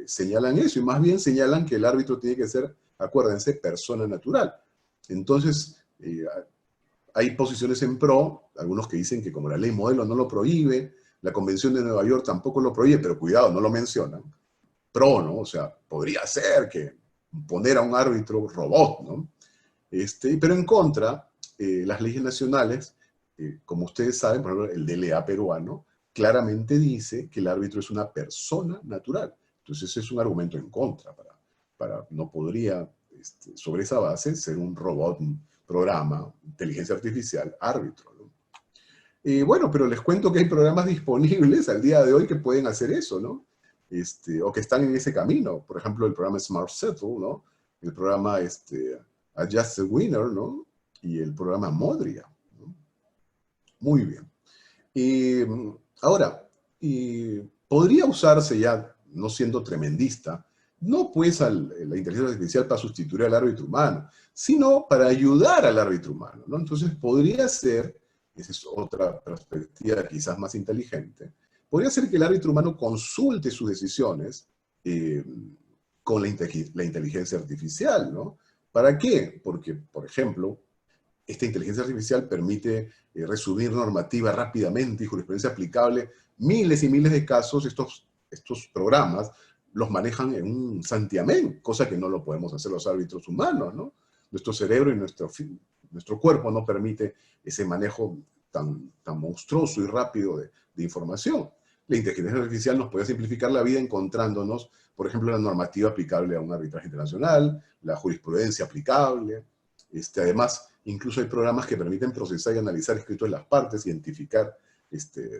señalan eso, y más bien señalan que el árbitro tiene que ser, acuérdense, persona natural. Entonces, hay posiciones en pro, algunos que dicen que como la ley modelo no lo prohíbe, la Convención de Nueva York tampoco lo prohíbe, pero cuidado, no lo mencionan. Pro, ¿no? O sea, podría ser que poner a un árbitro robot, ¿no? Pero en contra, las leyes nacionales, como ustedes saben, por ejemplo, el DLA peruano, claramente dice que el árbitro es una persona natural. Entonces, ese es un argumento en contra. No podría, sobre esa base, ser un robot, un programa, inteligencia artificial, árbitro, ¿no? Bueno, pero les cuento que hay programas disponibles al día de hoy que pueden hacer eso, ¿no? O que están en ese camino. Por ejemplo, el programa Smart Settle, ¿no? El programa Adjust the Winner, ¿no? Y el programa Modria, ¿no? Muy bien. Ahora, podría usarse ya, no siendo tremendista, no pues la inteligencia artificial para sustituir al árbitro humano, sino para ayudar al árbitro humano, ¿no? Entonces podría ser, esa es otra perspectiva quizás más inteligente, podría ser que el árbitro humano consulte sus decisiones con la inteligencia artificial, ¿no? ¿Para qué? Porque, por ejemplo, esta inteligencia artificial permite resumir normativa rápidamente y jurisprudencia aplicable. Miles y miles de casos, estos programas los manejan en un santiamén, cosa que no lo podemos hacer los árbitros humanos, ¿no? Nuestro cerebro y nuestro cuerpo no permite ese manejo tan monstruoso y rápido de información. La inteligencia artificial nos puede simplificar la vida encontrándonos, por ejemplo, la normativa aplicable a un arbitraje internacional, la jurisprudencia aplicable. Además, incluso hay programas que permiten procesar y analizar escritos de las partes, identificar,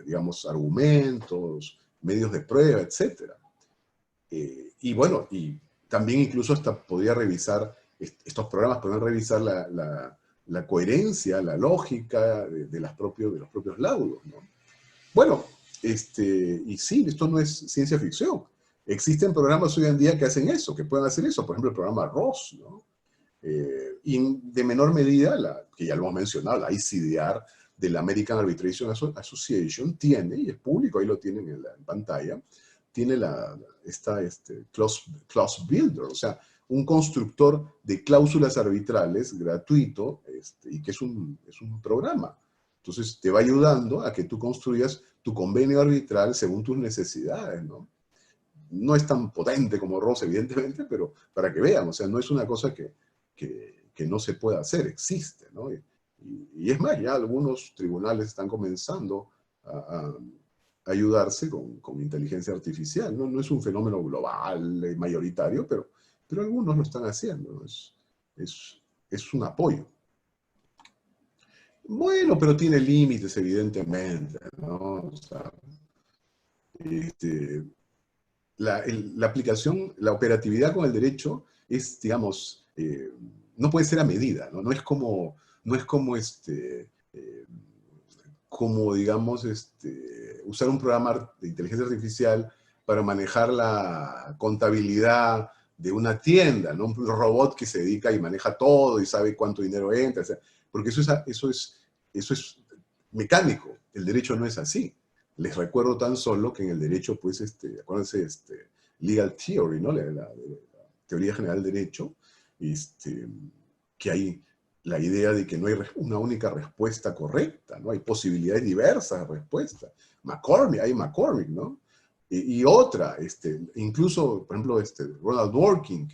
digamos, argumentos, medios de prueba, etc. Y bueno, y también incluso hasta podría revisar, estos programas pueden revisar la coherencia, la lógica de los propios laudos, ¿no? Bueno, y sí, esto no es ciencia ficción. Existen programas hoy en día que hacen eso, que pueden hacer eso. Por ejemplo, el programa ROS, ¿no? Y de menor medida, que ya lo hemos mencionado, la ICDR de la American Arbitration Association tiene, y es público, ahí lo tienen en pantalla, tiene clause builder, o sea, un constructor de cláusulas arbitrales gratuito, y que es un programa. Entonces te va ayudando a que tú construyas tu convenio arbitral según tus necesidades, ¿no? No es tan potente como ROS, evidentemente, pero para que vean, o sea, no es una cosa que no se pueda hacer, existe, ¿no? Y es más, ya algunos tribunales están comenzando a ayudarse con inteligencia artificial, ¿no? No es un fenómeno global, mayoritario, pero algunos lo están haciendo, ¿no? Es un apoyo. Bueno, pero tiene límites, evidentemente, ¿no? O sea, este, la aplicación, la operatividad con el derecho es, digamos, no puede ser a medida, ¿no? No es como digamos, usar un programa de inteligencia artificial para manejar la contabilidad de una tienda, ¿no? Un robot que se dedica y maneja todo y sabe cuánto dinero entra, o sea, porque eso es mecánico. El derecho no es así. Les recuerdo tan solo que en el derecho, pues, acuérdense, legal theory, ¿no? La teoría general del derecho, que hay la idea de que no hay una única respuesta correcta, ¿no? Hay posibilidades diversas de respuesta. Hay McCormick, ¿no? Y otra, incluso, por ejemplo, Ronald Dworkin,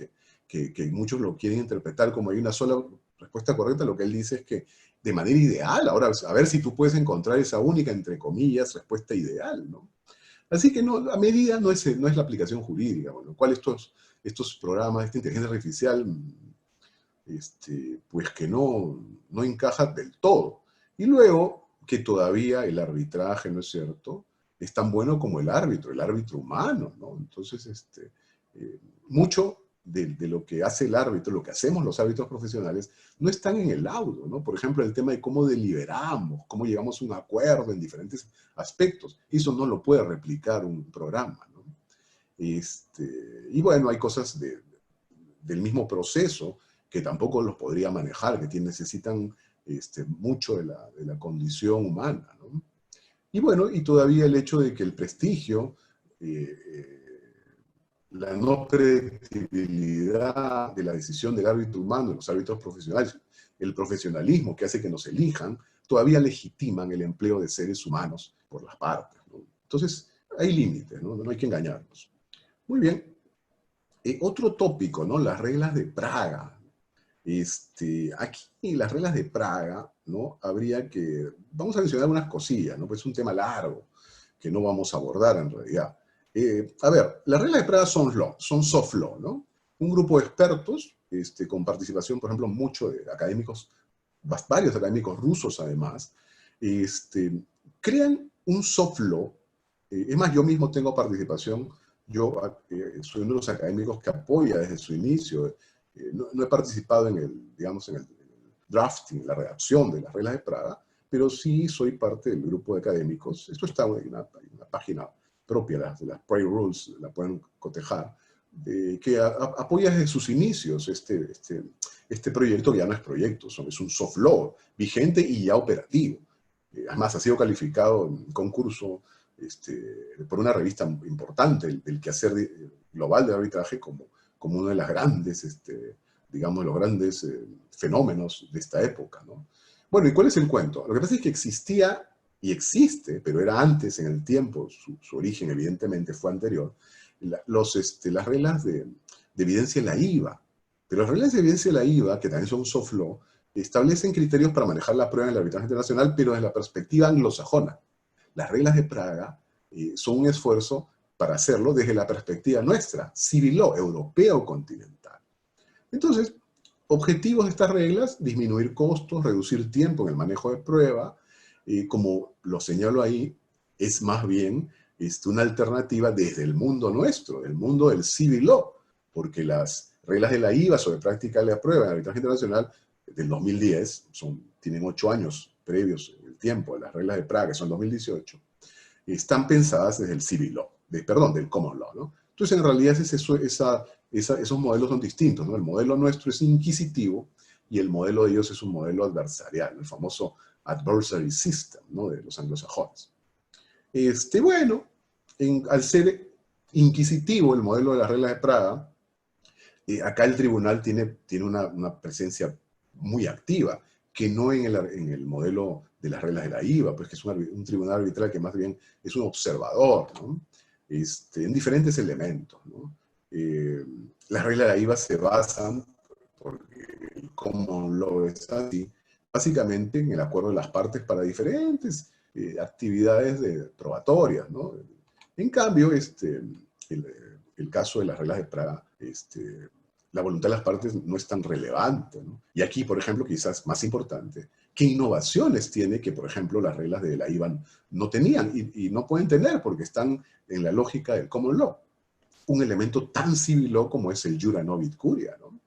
que muchos lo quieren interpretar como hay una sola respuesta correcta, lo que él dice es que de manera ideal, ahora a ver si tú puedes encontrar esa única, entre comillas, respuesta ideal, ¿no? Así que no, a medida no es la aplicación jurídica, con lo cual estos programas, esta inteligencia artificial, pues que no encaja del todo. Y luego, que todavía el arbitraje, ¿no es cierto?, es tan bueno como el árbitro humano, ¿no? Entonces, mucho de lo que hace el árbitro, lo que hacemos los árbitros profesionales, no están en el laudo, ¿no? Por ejemplo, el tema de cómo deliberamos, cómo llegamos a un acuerdo en diferentes aspectos. Eso no lo puede replicar un programa, ¿no? Y bueno, hay cosas del mismo proceso que tampoco los podría manejar, que necesitan mucho de la condición humana, ¿no? Y bueno, y todavía el hecho de que el prestigio, la no predictibilidad de la decisión del árbitro humano, de los árbitros profesionales, el profesionalismo que hace que nos elijan, todavía legitiman el empleo de seres humanos por las partes, ¿no? Entonces, hay límites, ¿no? No hay que engañarnos. Muy bien. Otro tópico, ¿no? Las reglas de Praga. Aquí las reglas de Praga, ¿no? Vamos a mencionar unas cosillas, ¿no? Pues es un tema largo que no vamos a abordar en realidad. A ver, las reglas de Praga son soft law, ¿no? Un grupo de expertos, con participación, por ejemplo, mucho de académicos, varios académicos rusos además, crean un soft law. Es más, yo mismo tengo participación. Yo soy uno de los académicos que apoya desde su inicio. No he participado en el drafting, la redacción de las reglas de Praga, pero sí soy parte del grupo de académicos. Esto está en una página propia, de las Prague Rules, la pueden cotejar, que apoya desde sus inicios este proyecto, que ya no es proyecto, es un soft law vigente y ya operativo. Además, ha sido calificado en concurso por una revista importante del quehacer global del arbitraje como una de las grandes, digamos, los grandes fenómenos de esta época, ¿no? Bueno, ¿y cuál es el cuento? Lo que pasa es que existía y existe, pero era antes en el tiempo, su origen evidentemente fue anterior, las reglas de evidencia de la IVA. Pero las reglas de evidencia de la IVA, que también son soft law, establecen criterios para manejar la prueba en el arbitraje internacional, pero desde la perspectiva anglosajona. Las reglas de Praga son un esfuerzo para hacerlo desde la perspectiva nuestra, civil law, europea o continental. Entonces, objetivos de estas reglas: disminuir costos, reducir tiempo en el manejo de prueba. Como lo señalo ahí, es más bien una alternativa desde el mundo nuestro, el mundo del civil law, porque las reglas de la IVA sobre práctica de la prueba en arbitraje internacional del 2010, tienen 8 años previos en el tiempo de las reglas de Praga, que son 2018, están pensadas desde el civil law, del common law, ¿no? Entonces, en realidad, esos modelos son distintos, ¿no? El modelo nuestro es inquisitivo y el modelo de ellos es un modelo adversarial, el famoso adversary system, ¿no? De los anglosajones. Bueno, al ser inquisitivo el modelo de las reglas de Praga, acá el tribunal tiene una presencia muy activa, que no en el modelo de las reglas de la IVA, pues que es un tribunal arbitral que más bien es un observador, ¿no? En diferentes elementos, ¿no? Las reglas de la IVA se basan, porque el common law es así, básicamente en el acuerdo de las partes para diferentes actividades probatorias, ¿no? En cambio, el caso de las reglas de Praga, la voluntad de las partes no es tan relevante, ¿no? Y aquí, por ejemplo, quizás más importante, ¿qué innovaciones tiene que, por ejemplo, las reglas de la IVA no tenían y no pueden tener porque están en la lógica del common law? Un elemento tan civil law como es el jura novit curia, ¿no?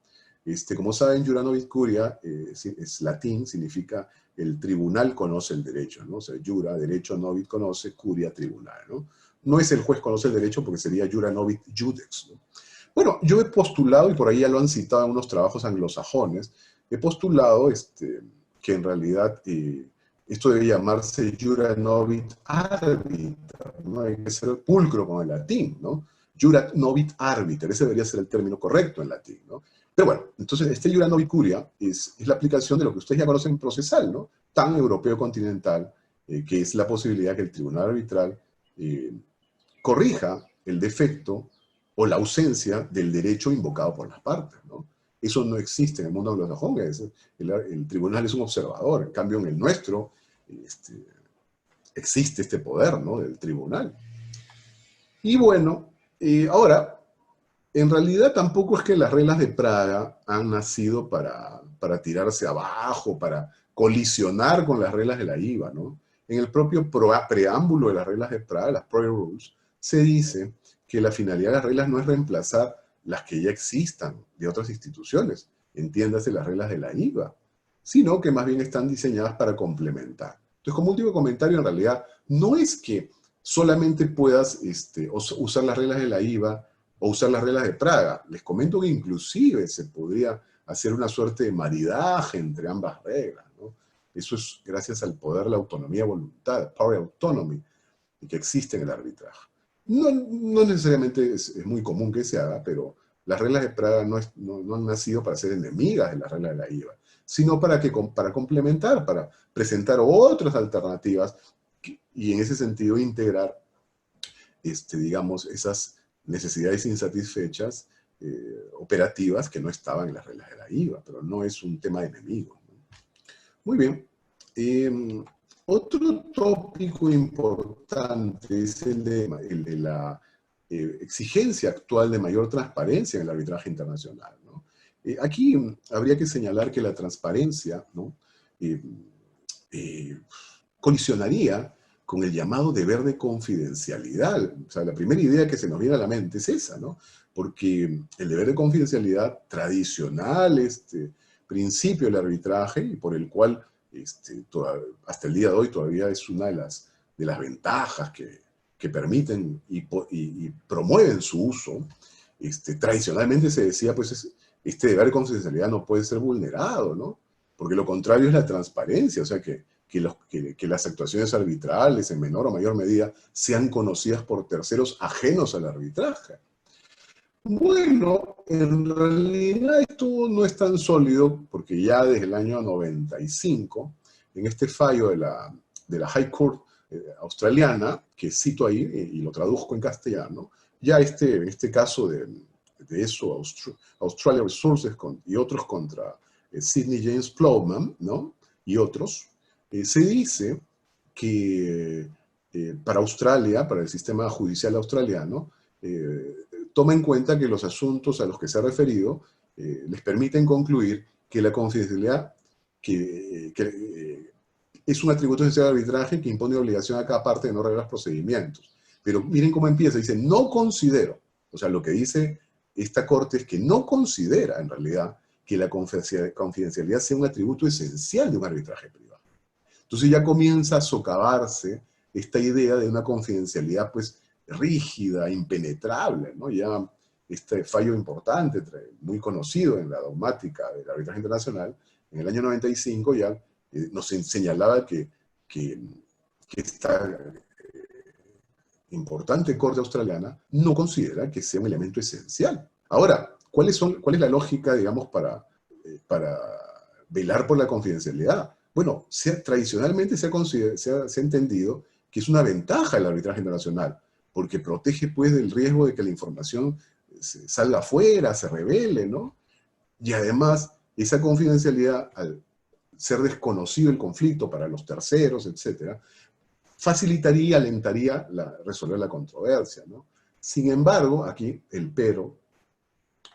Como saben, jura novit curia es latín, significa el tribunal conoce el derecho, ¿no? O sea, jura, derecho, novit conoce, curia, tribunal, ¿no? No es el juez conoce el derecho porque sería jura novit judex, ¿no? Bueno, yo he postulado, y por ahí ya lo han citado en unos trabajos anglosajones, he postulado que en realidad esto debe llamarse jura novit arbiter, ¿no? Hay que ser pulcro con el latín, ¿no? Jura novit arbiter, ese debería ser el término correcto en latín, ¿no? Pero bueno, entonces este jura novit curia es la aplicación de lo que ustedes ya conocen procesal, ¿no? Tan europeo continental, que es la posibilidad que el tribunal arbitral corrija el defecto o la ausencia del derecho invocado por las partes, ¿no? Eso no existe en el mundo anglosajón, el tribunal es un observador, en cambio en el nuestro existe este poder, ¿no? Del tribunal. Y bueno, ahora, en realidad tampoco es que las reglas de Praga han nacido para tirarse abajo, para colisionar con las reglas de la IVA, ¿no? En el propio preámbulo de las reglas de Praga, las Prior Rules, se dice que la finalidad de las reglas no es reemplazar las que ya existan de otras instituciones, entiéndase las reglas de la IVA, sino que más bien están diseñadas para complementar. Entonces, como último comentario, en realidad, no es que solamente puedas usar las reglas de la IVA o usar las reglas de Praga. Les comento que inclusive se podría hacer una suerte de maridaje entre ambas reglas, ¿no? Eso es gracias al poder, la autonomía, voluntad, power autonomy, que existe en el arbitraje. No necesariamente es muy común que se haga, pero las reglas de Praga no han nacido para ser enemigas de las reglas de la IVA, sino para complementar, para presentar otras alternativas y en ese sentido integrar, digamos, esas necesidades insatisfechas operativas que no estaban en las reglas de la IVA, pero no es un tema de enemigos, ¿no? Muy bien. Otro tópico importante es el de la exigencia actual de mayor transparencia en el arbitraje internacional, ¿no? Aquí habría que señalar que la transparencia, ¿no? Colisionaría con el llamado deber de confidencialidad. O sea, la primera idea que se nos viene a la mente es esa, ¿no? Porque el deber de confidencialidad tradicional, principio del arbitraje, y por el cual hasta el día de hoy todavía es una de las ventajas que permiten y promueven su uso. Tradicionalmente se decía, pues, este deber de confidencialidad no puede ser vulnerado, ¿no? Porque lo contrario es la transparencia, o sea, que las actuaciones arbitrales en menor o mayor medida sean conocidas por terceros ajenos al arbitraje. Bueno, en realidad esto no es tan sólido porque ya desde el año 95, en este fallo de la High Court australiana, que cito ahí y lo traduzco en castellano, ya en este caso de eso, Australia Resources y otros contra Sidney James Plowman, ¿no? Y otros, se dice que para Australia, para el sistema judicial australiano, toma en cuenta que los asuntos a los que se ha referido les permiten concluir que la confidencialidad es un atributo esencial del arbitraje que impone obligación a cada parte de no revelar los procedimientos. Pero miren cómo empieza, dice, no considero, o sea, lo que dice esta corte es que no considera en realidad que la confidencialidad sea un atributo esencial de un arbitraje privado. Entonces ya comienza a socavarse esta idea de una confidencialidad pues rígida, impenetrable, ¿no? Ya este fallo importante, muy conocido en la dogmática del arbitraje internacional, en el año 95 ya nos señalaba que esta importante Corte australiana no considera que sea un elemento esencial. Ahora, ¿cuál es la lógica, digamos, para velar por la confidencialidad? Bueno, tradicionalmente se ha entendido que es una ventaja el arbitraje internacional, porque protege pues del riesgo de que la información salga afuera, se revele, ¿no? Y además, esa confidencialidad, al ser desconocido el conflicto para los terceros, etcétera, facilitaría, alentaría resolver la controversia, ¿no? Sin embargo, aquí el pero,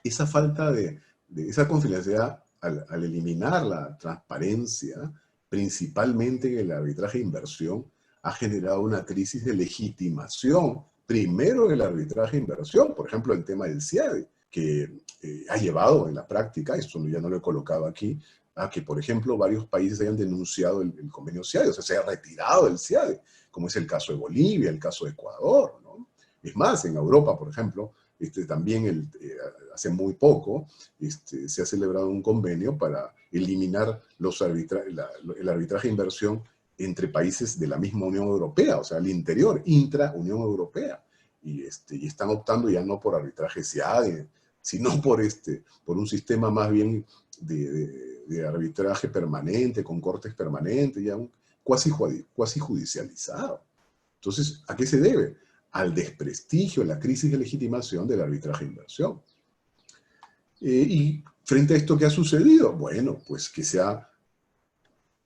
esa falta de esa confidencialidad, al eliminar la transparencia, principalmente en el arbitraje de inversión, ha generado una crisis de legitimación, primero en el arbitraje de inversión, por ejemplo, el tema del CIADE, que ha llevado en la práctica, esto ya no lo he colocado aquí, a que, por ejemplo, varios países hayan denunciado el convenio CIADE, o sea, se haya retirado del CIADE, como es el caso de Bolivia, el caso de Ecuador, ¿no? Es más, en Europa, por ejemplo, también hace muy poco se ha celebrado un convenio para eliminar el arbitraje de inversión entre países de la misma Unión Europea, o sea, al interior, intra-Unión Europea. Y están optando ya no por arbitraje CIADE, sino por un sistema más bien de arbitraje permanente, con cortes permanentes, ya cuasi judicializado. Entonces, ¿a qué se debe? Al desprestigio, a la crisis de legitimación del arbitraje de inversión. Y frente a esto, ¿qué ha sucedido? Bueno, pues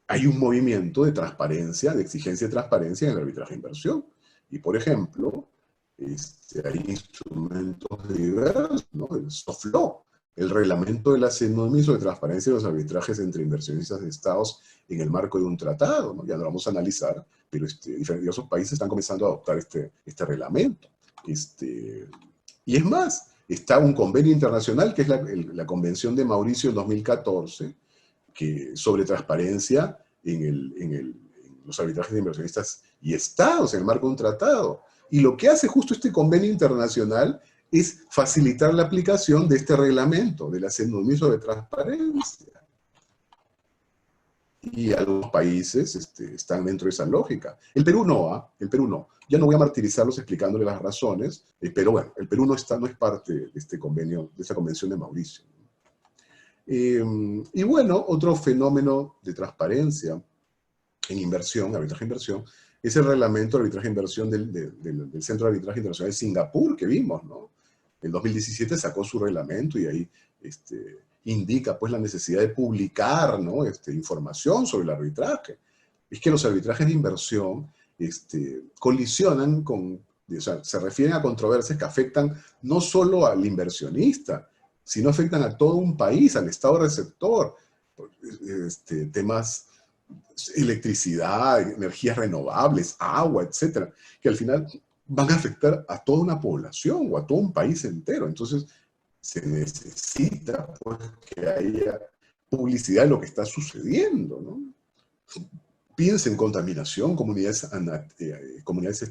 hay un movimiento de transparencia, de exigencia de transparencia en el arbitraje de inversión. Y, por ejemplo, hay instrumentos diversos, ¿no? El soft law, el reglamento de la CENUMISO de transparencia de los arbitrajes entre inversionistas de estados en el marco de un tratado, ¿no? Ya no lo vamos a analizar, pero diversos países están comenzando a adoptar este reglamento. Y es más, está un convenio internacional, que es la Convención de Mauricio del 2014, sobre transparencia en los arbitrajes de inversionistas y estados en el marco de un tratado. Y lo que hace justo este convenio internacional es facilitar la aplicación de este reglamento, de la CENUMISO de transparencia. Y algunos países están dentro de esa lógica. El Perú no, el Perú no. Ya no voy a martirizarlos explicándole las razones, pero bueno, el Perú no es parte de este convenio, de esta convención de Mauricio. Y bueno, otro fenómeno de transparencia en inversión, arbitraje de inversión, es el reglamento de arbitraje de inversión del Centro de Arbitraje Internacional de Singapur, que vimos, ¿no? En 2017 sacó su reglamento y ahí indica pues la necesidad de publicar, ¿no? Información sobre el arbitraje. Es que los arbitrajes de inversión colisionan o sea, se refieren a controversias que afectan no solo al inversionista, sino afectan a todo un país, al estado receptor, temas electricidad, energías renovables, agua, etcétera, que al final van a afectar a toda una población o a todo un país entero. Entonces, se necesita pues, que haya publicidad de lo que está sucediendo, ¿no? Piensa en contaminación, comunidades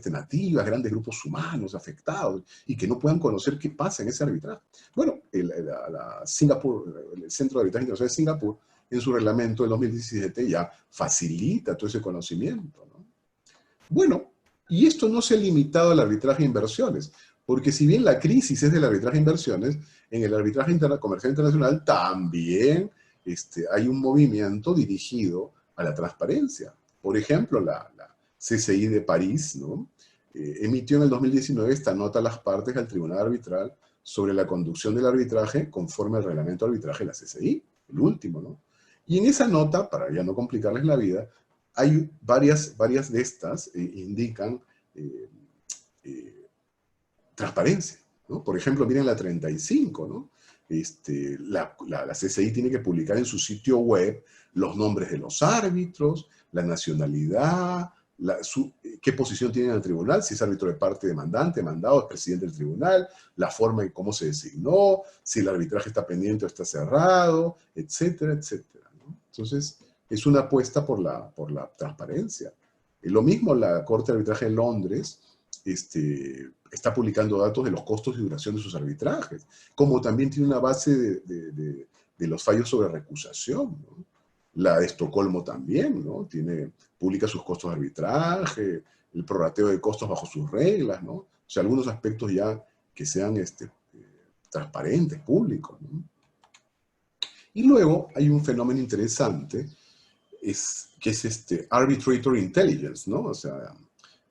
nativas, grandes grupos humanos afectados y que no puedan conocer qué pasa en ese arbitraje. Bueno, el Centro de Arbitraje Internacional de Singapur, en su reglamento del 2017 ya facilita todo ese conocimiento, ¿no? Bueno, y esto no se ha limitado al arbitraje de inversiones, porque si bien la crisis es del arbitraje de inversiones, en el arbitraje comercial internacional también hay un movimiento dirigido a la transparencia. Por ejemplo, la CCI de París, ¿no? Emitió en el 2019 esta nota a las partes al Tribunal Arbitral sobre la conducción del arbitraje conforme al reglamento de arbitraje de la CCI, el último, ¿no? Y en esa nota, para ya no complicarles la vida, hay varias de estas indican transparencia, ¿no? Por ejemplo, miren la 35, ¿no? La CCI tiene que publicar en su sitio web los nombres de los árbitros, la nacionalidad, qué posición tiene en el tribunal, si es árbitro de parte demandante, mandado, es presidente del tribunal, la forma en cómo se designó, si el arbitraje está pendiente o está cerrado, etcétera, etcétera, ¿no? Entonces, es una apuesta por la transparencia. Lo mismo la Corte de Arbitraje de Londres, está publicando datos de los costos y duración de sus arbitrajes, como también tiene una base de los fallos sobre recusación, ¿no? La de Estocolmo también, ¿no? Publica sus costos de arbitraje, el prorrateo de costos bajo sus reglas, ¿no? O sea, algunos aspectos ya que sean transparentes, públicos, ¿no? Y luego hay un fenómeno interesante, que es arbitrator intelligence, ¿no? O sea,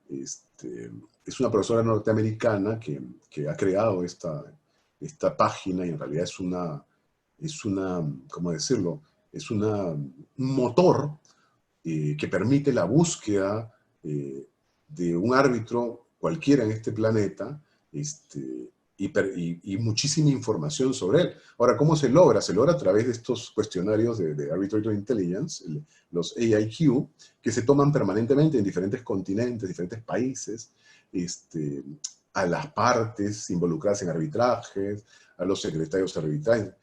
es una profesora norteamericana que ha creado esta página y en realidad es una, ¿cómo decirlo? Un motor que permite la búsqueda de un árbitro cualquiera en este planeta, y muchísima información sobre él. Ahora, ¿cómo se logra? Se logra a través de estos cuestionarios de Arbitrator Intelligence, los AIQ, que se toman permanentemente en diferentes continentes, diferentes países, a las partes involucradas en arbitrajes, a los secretarios de arbitraje,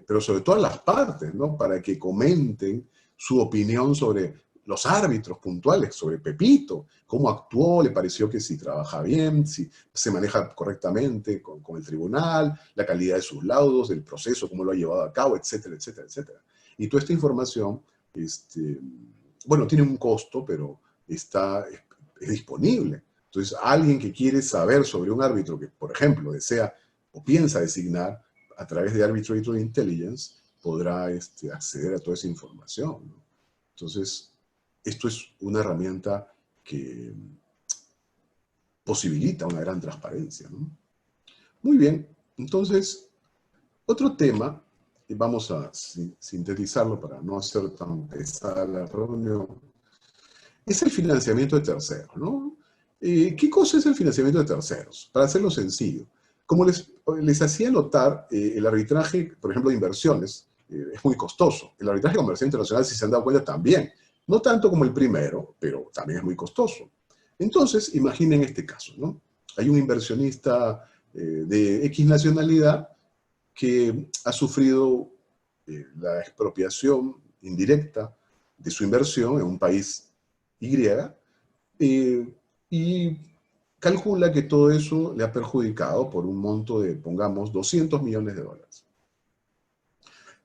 pero sobre todo a las partes, ¿no? Para que comenten su opinión sobre los árbitros puntuales, sobre Pepito, cómo actuó, le pareció que si trabaja bien, si se maneja correctamente con el tribunal, la calidad de sus laudos, del proceso, cómo lo ha llevado a cabo, etcétera, etcétera, etcétera. Y toda esta información, bueno, tiene un costo, pero es disponible. Entonces, alguien que quiere saber sobre un árbitro que, por ejemplo, desea o piensa designar a través de Arbitrator Intelligence, podrá acceder a toda esa información, ¿no? Entonces, esto es una herramienta que posibilita una gran transparencia, ¿no? Muy bien, entonces, otro tema, y vamos a sintetizarlo para no hacer tan pesada la reunión, es el financiamiento de terceros, ¿no? ¿Qué cosa es el financiamiento de terceros? Para hacerlo sencillo, como les hacía notar, el arbitraje, por ejemplo, de inversiones, es muy costoso. El arbitraje comercial internacional, si se han dado cuenta, también. No tanto como el primero, pero también es muy costoso. Entonces, imaginen este caso, ¿no? Hay un inversionista de X nacionalidad que ha sufrido la expropiación indirecta de su inversión en un país Y, y calcula que todo eso le ha perjudicado por un monto de, pongamos, $200 millones.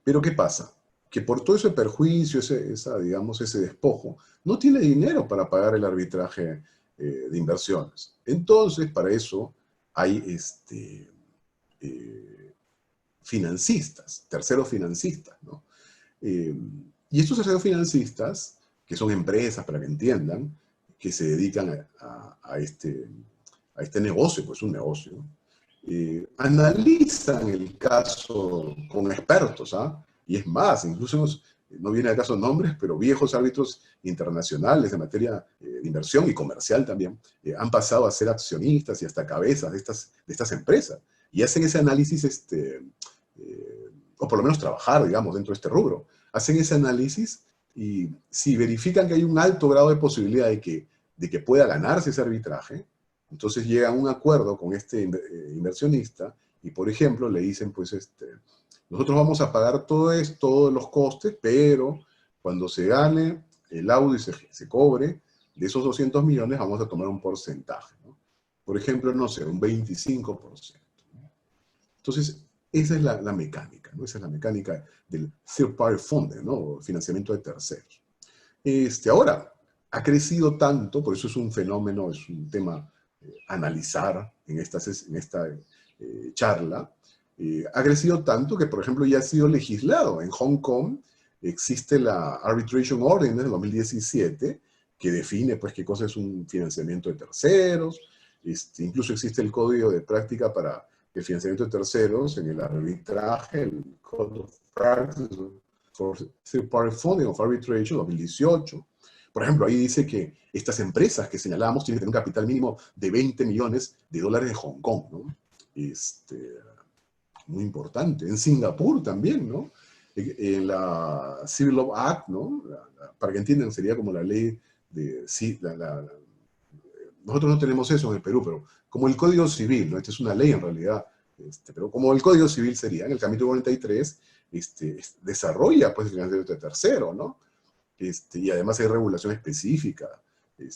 Pero ¿qué pasa? Que por todo ese perjuicio, digamos, ese despojo, no tiene dinero para pagar el arbitraje de inversiones. Entonces, para eso hay financistas, terceros financistas, ¿no? Y estos terceros financistas, que son empresas, para que entiendan, que se dedican a este negocio, pues un negocio, analizan el caso con expertos, ¿ah? Y es más, incluso no viene al caso nombres, pero viejos árbitros internacionales de materia de inversión y comercial también, han pasado a ser accionistas y hasta cabezas de estas empresas. Y hacen ese análisis, o por lo menos trabajar, digamos, dentro de este rubro. Hacen ese análisis y si verifican que hay un alto grado de posibilidad de que pueda ganarse ese arbitraje, entonces llega a un acuerdo con este inversionista y, por ejemplo, le dicen, pues, nosotros vamos a pagar todos los costes, pero cuando se gane el laudo y se cobre, de esos 200 millones vamos a tomar un porcentaje, ¿no? Por ejemplo, no sé, un 25%. Entonces, esa es la mecánica, ¿no? Esa es la mecánica del third party funding, ¿no? Financiamiento de terceros. Ahora, ha crecido tanto, por eso es un fenómeno, es un tema analizar en esta charla, ha crecido tanto que, por ejemplo, ya ha sido legislado. En Hong Kong existe la Arbitration Ordinance del 2017, que define, pues, qué cosa es un financiamiento de terceros. Incluso existe el código de práctica para el financiamiento de terceros en el arbitraje, el Code of Practice for Third Party Funding of Arbitration 2018. Por ejemplo, ahí dice que estas empresas que señalamos tienen que tener un capital mínimo de $20 millones de Hong Kong, ¿no? Muy importante. En Singapur también, ¿no? En la Civil Law Act, ¿no? Para que entiendan, sería como la ley de... Sí, nosotros no tenemos eso en el Perú, pero como el Código Civil, ¿no? Esta es una ley en realidad, pero como el Código Civil sería, en el capítulo 43, desarrolla, pues, el financiamiento de tercero, ¿no? Y además hay regulación específica de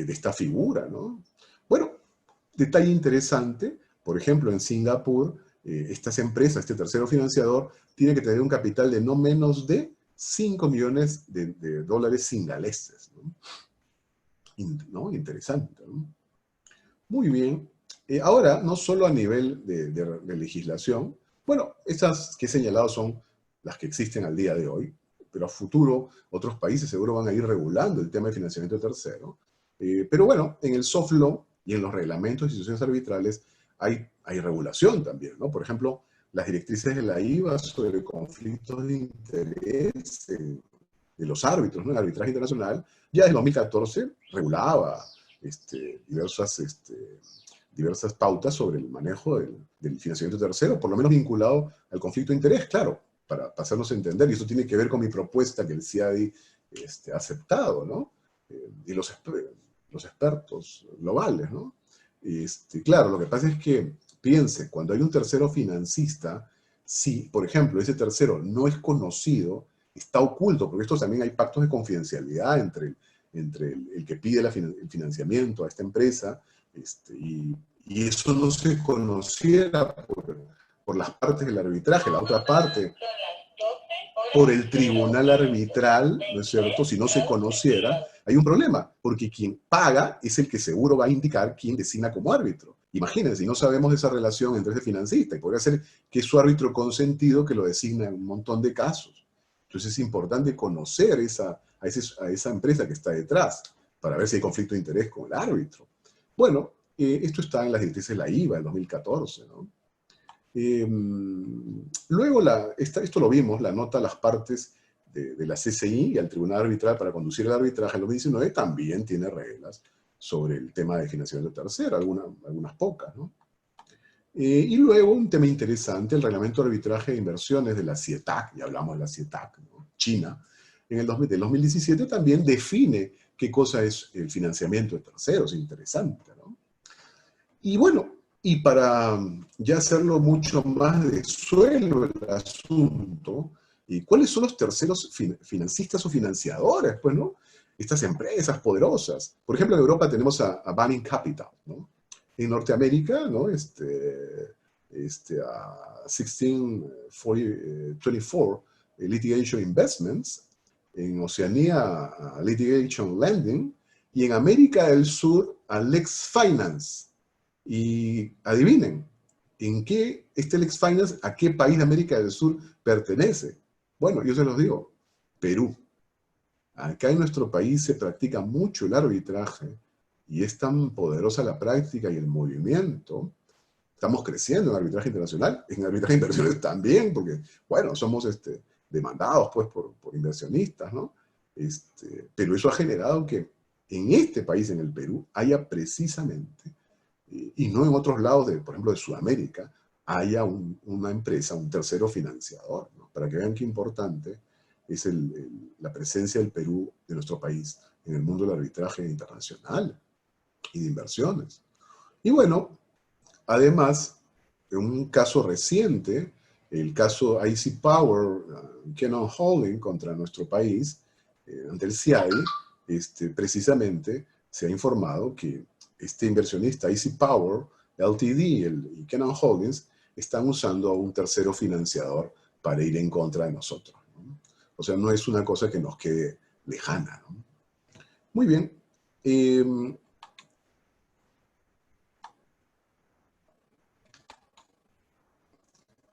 esta figura, ¿no? Bueno, detalle interesante, por ejemplo, en Singapur estas empresas, este tercero financiador, tiene que tener un capital de no menos de 5 millones de dólares singaleses, ¿no? ¿No? Interesante, ¿no? Muy bien. Ahora, no solo a nivel de legislación, bueno, estas que he señalado son las que existen al día de hoy, pero a futuro otros países seguro van a ir regulando el tema de financiamiento tercero. Pero bueno, en el soft law y en los reglamentos de instituciones arbitrales hay regulación también, ¿no? Por ejemplo, las directrices de la IVA sobre conflictos de interés de los árbitros, ¿no? El arbitraje internacional, ya desde 2014 regulaba diversas pautas sobre el manejo del financiamiento tercero, por lo menos vinculado al conflicto de interés, claro, para pasarnos a entender, y eso tiene que ver con mi propuesta que el CIADI ha aceptado, ¿no? Y los expertos globales, ¿no? Claro, lo que pasa es que, piense, cuando hay un tercero financista, si, por ejemplo, ese tercero no es conocido, está oculto, porque estos también hay pactos de confidencialidad entre el que pide el financiamiento a esta empresa, y eso no se conociera por las partes del arbitraje, la otra parte, por el tribunal arbitral, ¿no es cierto? Si no se conociera, hay un problema, porque quien paga es el que seguro va a indicar quién designa como árbitro. Imagínense, si no sabemos de esa relación entre ese financista, y podría ser que es su árbitro consentido que lo designa en un montón de casos. Entonces es importante conocer a esa empresa que está detrás, para ver si hay conflicto de interés con el árbitro. Bueno, esto está en las directrices de la IVA del 2014, ¿no? Luego, esto lo vimos, la nota a las partes de la CCI y al Tribunal Arbitral para conducir el arbitraje en 2019 también tiene reglas sobre el tema de financiamiento tercero, algunas pocas, ¿no? Y luego un tema interesante, el Reglamento de Arbitraje de Inversiones de la CIETAC, ya hablamos de la CIETAC, ¿no? China, del 2017 también define qué cosa es el financiamiento de terceros, interesante, ¿no? Y bueno, y para ya hacerlo mucho más de suelo el asunto, ¿cuáles son los terceros financistas o financiadores? Pues, ¿no? Estas empresas poderosas. Por ejemplo, en Europa tenemos a Bain Capital, ¿no? En Norteamérica, ¿no? A 1624 Litigation Investments, en Oceanía a Litigation Lending, y en América del Sur a Lex Finance. Y adivinen, ¿en qué Lex Finance, a qué país de América del Sur pertenece? Bueno, yo se los digo, Perú. Acá en nuestro país se practica mucho el arbitraje y es tan poderosa la práctica y el movimiento. Estamos creciendo en arbitraje internacional, en arbitraje de inversiones también, porque, bueno, somos demandados pues, por inversionistas, ¿no? Pero eso ha generado que en este país, en el Perú, haya precisamente, y no en otros lados, por ejemplo, de Sudamérica, haya una empresa, un tercero financiador, ¿no? Para que vean qué importante es la presencia del Perú, de nuestro país, en el mundo del arbitraje internacional y de inversiones. Y bueno, además, en un caso reciente, el caso IC Power, Cannon Holding contra nuestro país, ante el CIADI, precisamente se ha informado que este inversionista IC Power, LTD y Cannon Holdings están usando a un tercero financiador para ir en contra de nosotros, ¿no? O sea, no es una cosa que nos quede lejana, ¿no? Muy bien.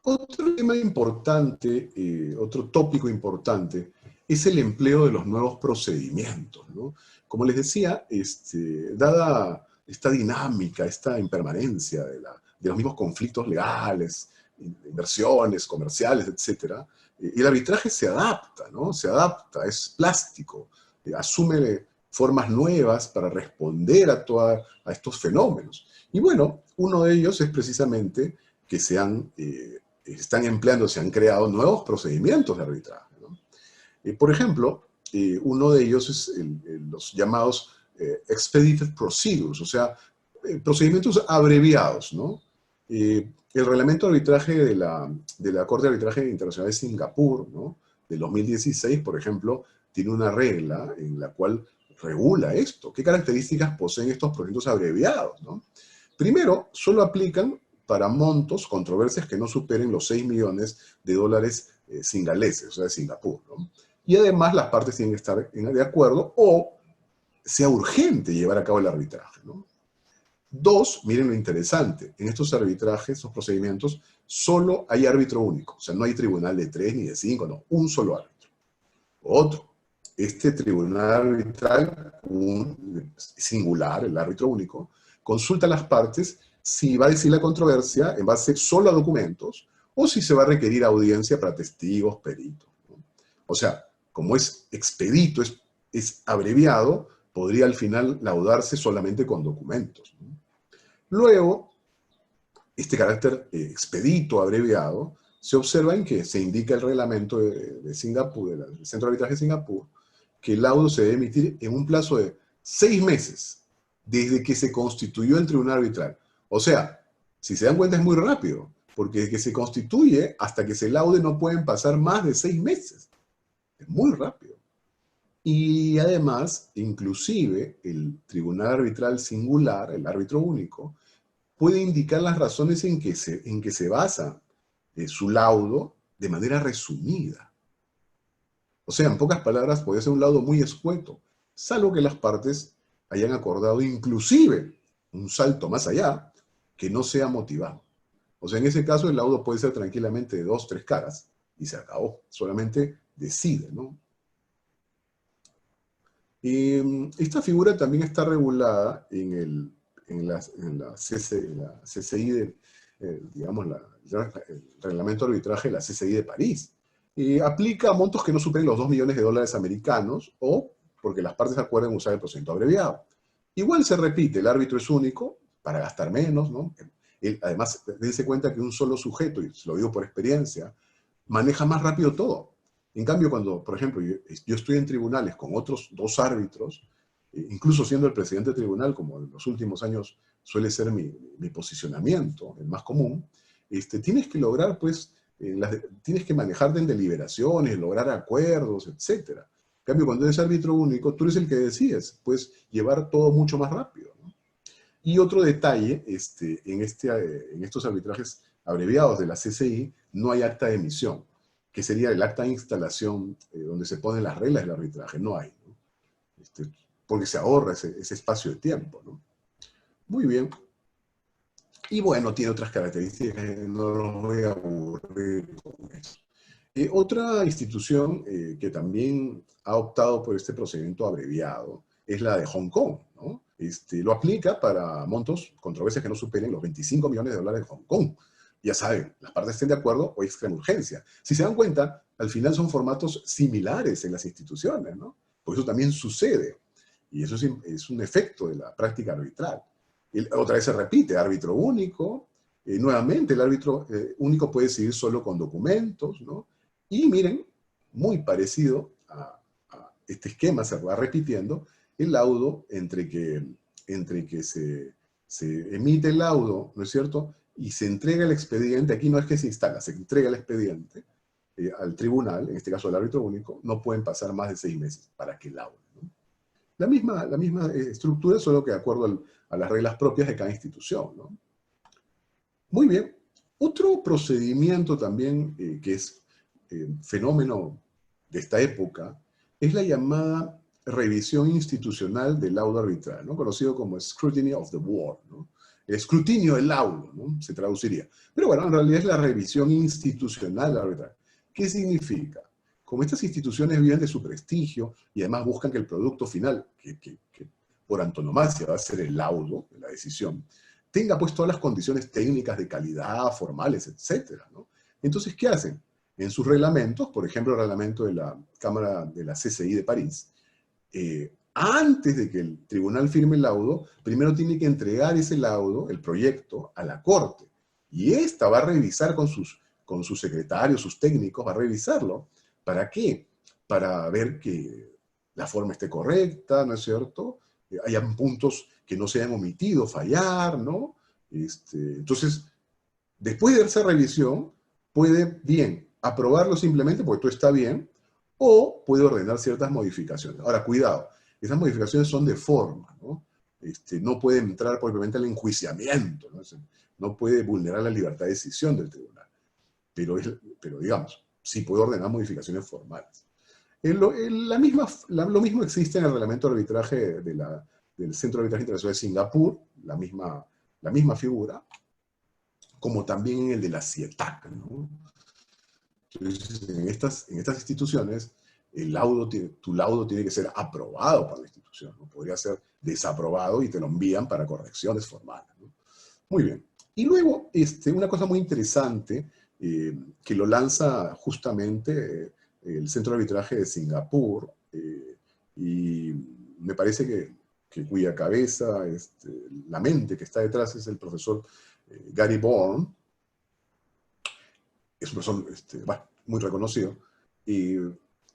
Otro tema importante, otro tópico importante, es el empleo de los nuevos procedimientos, ¿no? Como les decía, dada esta dinámica, esta impermanencia de los mismos conflictos legales, inversiones, comerciales, etc., el arbitraje se adapta, ¿no? Se adapta, es plástico, asume formas nuevas para responder a estos fenómenos. Y bueno, uno de ellos es precisamente que están empleando, se han creado nuevos procedimientos de arbitraje, ¿no? Por ejemplo, uno de ellos es los llamados expedited procedures, o sea, procedimientos abreviados, ¿no? El reglamento de arbitraje de la Corte de Arbitraje Internacional de Singapur, ¿no? Del 2016, por ejemplo, tiene una regla en la cual regula esto. ¿Qué características poseen estos procedimientos abreviados, ¿no? Primero, solo aplican para montos, controversias que no superen los 6 millones de dólares singaleses, o sea, de Singapur, ¿no? Y además las partes tienen que estar de acuerdo o sea urgente llevar a cabo el arbitraje, ¿no? Dos, miren lo interesante, en estos arbitrajes, estos procedimientos, solo hay árbitro único, o sea, no hay tribunal de 3 ni de 5, no, un solo árbitro. Otro, este tribunal arbitral singular, el árbitro único, consulta a las partes si va a decir la controversia en base solo a documentos o si se va a requerir audiencia para testigos, peritos, ¿no? O sea, como es expedito, es abreviado, podría al final laudarse solamente con documentos, ¿no? Luego, este carácter expedito, abreviado, se observa en que se indica el reglamento de Singapur, del Centro de Arbitraje de Singapur, que el laudo se debe emitir en un plazo de 6 meses desde que se constituyó el tribunal arbitral. O sea, si se dan cuenta es muy rápido, porque desde que se constituye hasta que se laude no pueden pasar más de 6 meses. Es muy rápido. Y además, inclusive, el tribunal arbitral singular, el árbitro único, puede indicar las razones en que se basa su laudo de manera resumida. O sea, en pocas palabras, puede ser un laudo muy escueto, salvo que las partes hayan acordado inclusive un salto más allá que no sea motivado. O sea, en ese caso el laudo puede ser tranquilamente de 2, 3 caras y se acabó. Solamente decide, ¿no? Esta figura también está regulada en la CCI, digamos, el reglamento de arbitraje de la CCI de París. Aplica a montos que no superen los 2 millones de dólares americanos o porque las partes acuerden usar el procedimiento abreviado. Igual se repite, el árbitro es único para gastar menos, ¿no? Además, dense cuenta que un solo sujeto, y lo digo por experiencia, maneja más rápido todo. En cambio, cuando, por ejemplo, yo estoy en tribunales con otros 2 árbitros, incluso siendo el presidente del tribunal, como en los últimos años suele ser mi posicionamiento, el más común, tienes que lograr, pues, tienes que manejarte en deliberaciones, lograr acuerdos, etc. En cambio, cuando eres árbitro único, tú eres el que decides, puedes llevar todo mucho más rápido, ¿no? Y otro detalle, en estos arbitrajes abreviados de la CCI, no hay acta de emisión, que sería el acta de instalación donde se ponen las reglas del arbitraje. No hay, ¿no? Porque se ahorra ese espacio de tiempo, ¿no? Muy bien. Y bueno, tiene otras características, no los voy a aburrir con eso. Otra institución que también ha optado por este procedimiento abreviado es la de Hong Kong, ¿no? Lo aplica para montos, controversias que no superen los 25 millones de dólares de Hong Kong. Ya saben, las partes estén de acuerdo o extrema urgencia. Si se dan cuenta, al final son formatos similares en las instituciones, ¿no? Por eso también sucede. Y eso es un efecto de la práctica arbitral. Otra vez se repite, árbitro único. Nuevamente, el árbitro único puede decidir solo con documentos, ¿no? Y miren, muy parecido a este esquema, se va repitiendo, el laudo entre que se emite el laudo, ¿no es cierto?, y se entrega el expediente. Aquí no es que se instala, se entrega el expediente al tribunal, en este caso al árbitro único, no pueden pasar más de 6 meses para que laude, ¿no? La misma estructura, solo que de acuerdo a las reglas propias de cada institución, ¿no? Muy bien. Otro procedimiento también que es fenómeno de esta época es la llamada revisión institucional del laudo arbitral, ¿no? Conocido como Scrutiny of the Word, ¿no? El escrutinio del laudo, ¿no? Se traduciría. Pero bueno, en realidad es la revisión institucional arbitral. ¿Qué significa? Como estas instituciones viven de su prestigio y además buscan que el producto final, que por antonomasia va a ser el laudo, la decisión, tenga pues todas las condiciones técnicas de calidad, formales, etcétera, ¿no? Entonces, ¿qué hacen? En sus reglamentos, por ejemplo, el reglamento de la Cámara de la CCI de París, antes de que el tribunal firme el laudo, primero tiene que entregar ese laudo, el proyecto, a la Corte. Y esta va a revisar con sus secretarios, sus técnicos, va a revisarlo. ¿Para qué? Para ver que la forma esté correcta, ¿no es cierto? Hayan puntos que no se hayan omitido, fallar, ¿no? Entonces, después de esa revisión, puede bien aprobarlo simplemente porque todo está bien, o puede ordenar ciertas modificaciones. Ahora, cuidado, esas modificaciones son de forma, ¿no? no puede entrar propiamente al enjuiciamiento, ¿no? No puede vulnerar la libertad de decisión del tribunal, pero digamos, sí puede ordenar modificaciones formales. Lo mismo existe en el reglamento de arbitraje del Centro de Arbitraje Internacional de Singapur, la misma figura, como también en el de la CIETAC, ¿no? Entonces, en estas instituciones, tu laudo tiene que ser aprobado por la institución, no podría ser desaprobado y te lo envían para correcciones formales, ¿no? Muy bien. Y luego, una cosa muy interesante que lo lanza justamente el Centro de Arbitraje de Singapur, y me parece que cuya cabeza, la mente que está detrás es el profesor Gary Bourne, es un profesor bueno, muy reconocido, y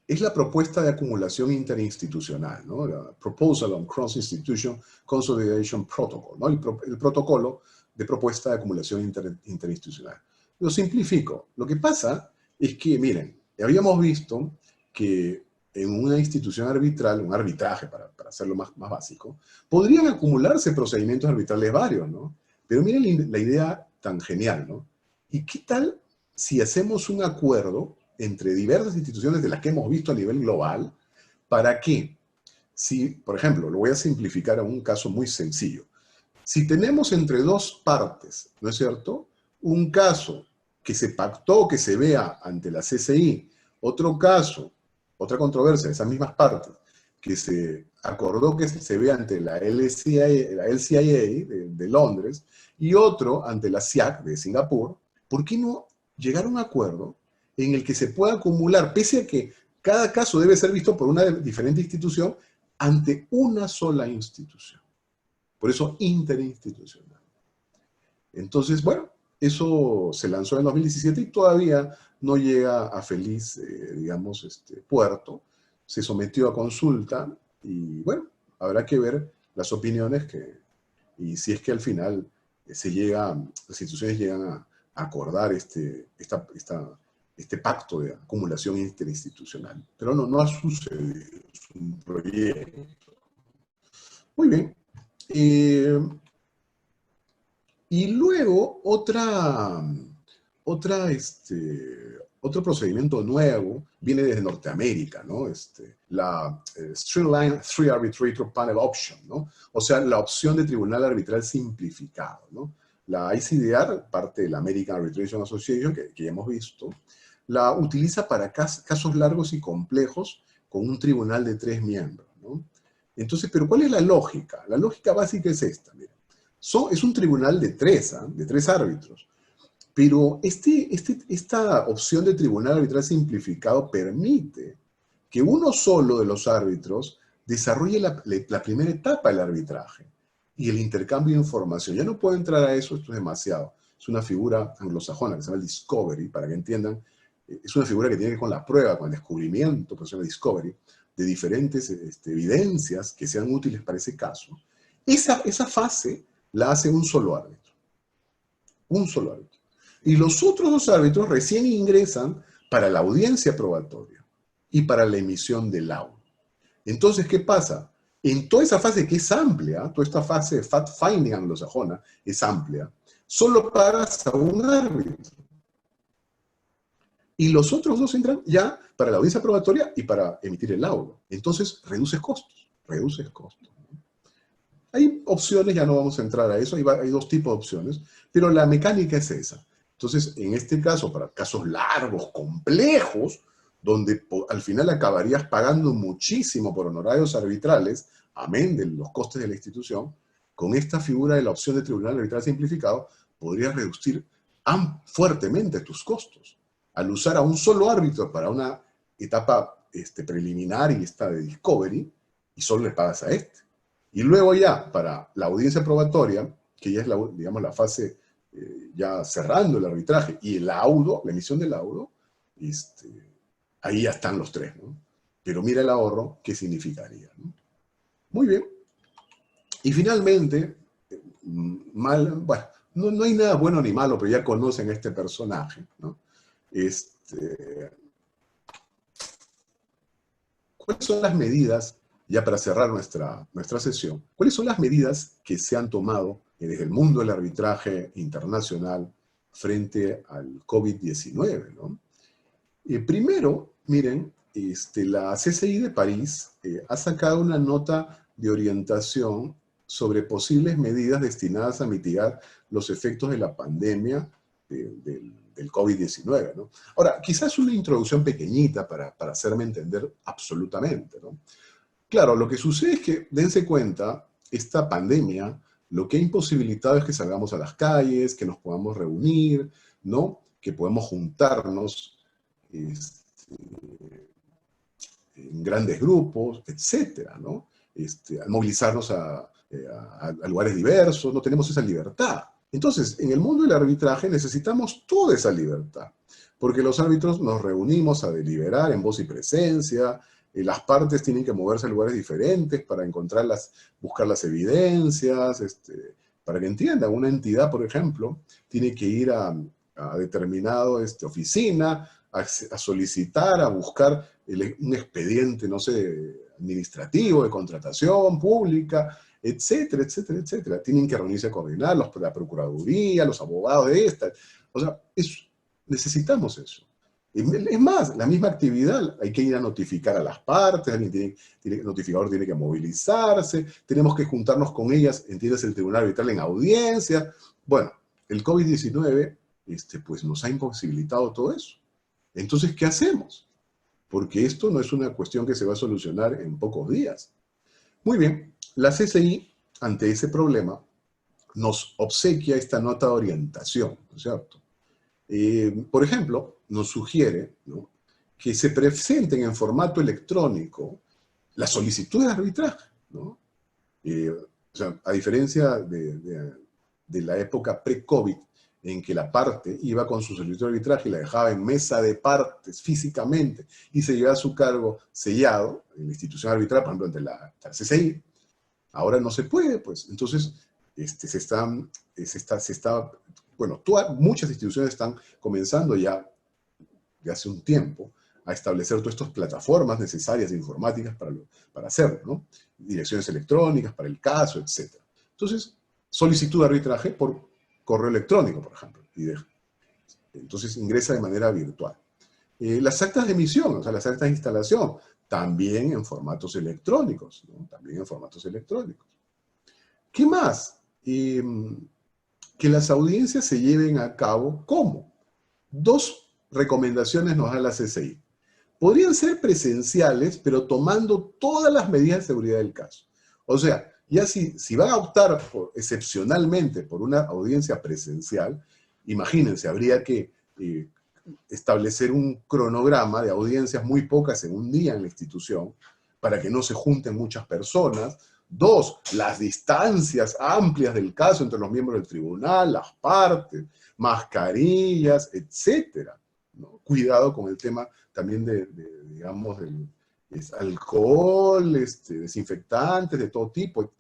es la propuesta de acumulación interinstitucional, ¿no? La Proposal on Cross-Institution Consolidation Protocol, ¿no? El protocolo de propuesta de acumulación interinstitucional. Lo simplifico. Lo que pasa es que, miren, habíamos visto que en una institución arbitral, un arbitraje, para hacerlo más básico, podrían acumularse procedimientos arbitrales varios, ¿no? Pero miren la idea tan genial, ¿no? ¿Y qué tal si hacemos un acuerdo entre diversas instituciones de las que hemos visto a nivel global? ¿Para qué? Si, por ejemplo, lo voy a simplificar a un caso muy sencillo. Si tenemos entre dos partes, ¿no es cierto?, un caso que se pactó que se vea ante la CCI, otro caso, otra controversia de esas mismas partes, que se acordó que se vea ante la LCIA de Londres, y otro ante la SIAC de Singapur, ¿por qué no llegar a un acuerdo en el que se pueda acumular, pese a que cada caso debe ser visto por una diferente institución, ante una sola institución? Por eso, interinstitucional. Entonces, bueno, eso se lanzó en 2017 y todavía no llega a feliz, digamos, puerto. Se sometió a consulta y, bueno, habrá que ver las opiniones y si es que al final las instituciones llegan a acordar este pacto de acumulación interinstitucional. Pero no ha sucedido, es un proyecto. Muy bien. Y luego otro procedimiento nuevo viene desde Norteamérica, ¿no? La Streamline Three Arbitrator Panel Option, ¿no? O sea, la opción de tribunal arbitral simplificado, ¿no? La ICDR, parte de la American Arbitration Association, que ya hemos visto, la utiliza para casos largos y complejos con un tribunal de 3 miembros, ¿no? Entonces, ¿pero cuál es la lógica? La lógica básica es esta, mira. Es un tribunal de 3, de 3 árbitros. Pero esta opción de tribunal arbitral simplificado permite que uno solo de los árbitros desarrolle la primera etapa del arbitraje y el intercambio de información. Ya no puedo entrar a eso, esto es demasiado. Es una figura anglosajona que se llama el discovery, para que entiendan. Es una figura que tiene que ver con la prueba, con el descubrimiento, por eso se llama discovery, de diferentes evidencias que sean útiles para ese caso. Esa fase la hace un solo árbitro. Un solo árbitro. Y los otros 2 árbitros recién ingresan para la audiencia probatoria y para la emisión del laudo. Entonces, ¿qué pasa? En toda esa fase que es amplia, toda esta fase de fact-finding anglosajona es amplia, solo pagas a un árbitro. Y los otros 2 entran ya para la audiencia probatoria y para emitir el laudo. Entonces, reduces costos. Hay opciones, ya no vamos a entrar a eso, hay 2 tipos de opciones, pero la mecánica es esa. Entonces, en este caso, para casos largos, complejos, donde al final acabarías pagando muchísimo por honorarios arbitrales, amén de los costes de la institución, con esta figura de la opción de tribunal arbitral simplificado, podrías reducir fuertemente tus costos. Al usar a un solo árbitro para una etapa preliminar y esta de discovery, y solo le pagas a este. Y luego ya, para la audiencia probatoria, que ya es digamos, la fase ya cerrando el arbitraje, y el laudo, la emisión del laudo, ahí ya están los 3, ¿no? Pero mira el ahorro, ¿qué significaría, ¿no? Muy bien. Y finalmente, bueno, no hay nada bueno ni malo, pero ya conocen a este personaje, ¿no? ¿Cuáles son las medidas ya para cerrar nuestra sesión, ¿cuáles son las medidas que se han tomado desde el mundo del arbitraje internacional frente al COVID-19, ¿no? Primero, miren, la CCI de París ha sacado una nota de orientación sobre posibles medidas destinadas a mitigar los efectos de la pandemia del COVID-19, ¿no? Ahora, quizás una introducción pequeñita para hacerme entender absolutamente, ¿no? Claro, lo que sucede es que, dense cuenta, esta pandemia lo que ha imposibilitado es que salgamos a las calles, que nos podamos reunir, ¿no? Que podamos juntarnos en grandes grupos, etcétera, ¿no? Al movilizarnos a lugares diversos, no tenemos esa libertad. Entonces, en el mundo del arbitraje necesitamos toda esa libertad, porque los árbitros nos reunimos a deliberar en voz y presencia, las partes tienen que moverse a lugares diferentes para buscar las evidencias, para que entiendan, una entidad, por ejemplo, tiene que ir a determinado oficina, a solicitar, a buscar un expediente, no sé, administrativo, de contratación pública, etcétera, etcétera, etcétera. Tienen que reunirse a coordinar la Procuraduría, los abogados de esta. O sea, necesitamos eso. Es más, la misma actividad, hay que ir a notificar a las partes, el notificador tiene que movilizarse, tenemos que juntarnos con ellas, entiendes, el tribunal arbitral en audiencia. Bueno, el COVID-19 pues nos ha imposibilitado todo eso. Entonces, ¿qué hacemos? Porque esto no es una cuestión que se va a solucionar en pocos días. Muy bien, la CCI, ante ese problema, nos obsequia esta nota de orientación, ¿no es cierto? Por ejemplo, nos sugiere, ¿no?, que se presenten en formato electrónico las solicitudes de arbitraje, ¿no? O sea, a diferencia de la época pre-COVID, en que la parte iba con su solicitud de arbitraje y la dejaba en mesa de partes físicamente y se llevaba a su cargo sellado en la institución arbitral, por ejemplo, ante la CCI, ahora no se puede, pues. Entonces, bueno, muchas instituciones están comenzando ya de hace un tiempo a establecer todas estas plataformas necesarias de informáticas para hacerlo, ¿no? Direcciones electrónicas para el caso, etc. Entonces, solicitud de arbitraje por correo electrónico, por ejemplo. Entonces ingresa de manera virtual. Las actas de emisión, o sea, las actas de instalación, también en formatos electrónicos, ¿no? También en formatos electrónicos. ¿Qué más? Que las audiencias se lleven a cabo, ¿cómo? Dos recomendaciones nos da la CCI. Podrían ser presenciales, pero tomando todas las medidas de seguridad del caso. O sea, ya si van a optar excepcionalmente por una audiencia presencial, imagínense, habría que establecer un cronograma de audiencias muy pocas en un día en la institución, para que no se junten muchas personas. Dos, las distancias amplias del caso entre los miembros del tribunal, las partes, mascarillas, etcétera, ¿no? Cuidado con el tema también digamos, del alcohol, desinfectantes de todo tipo.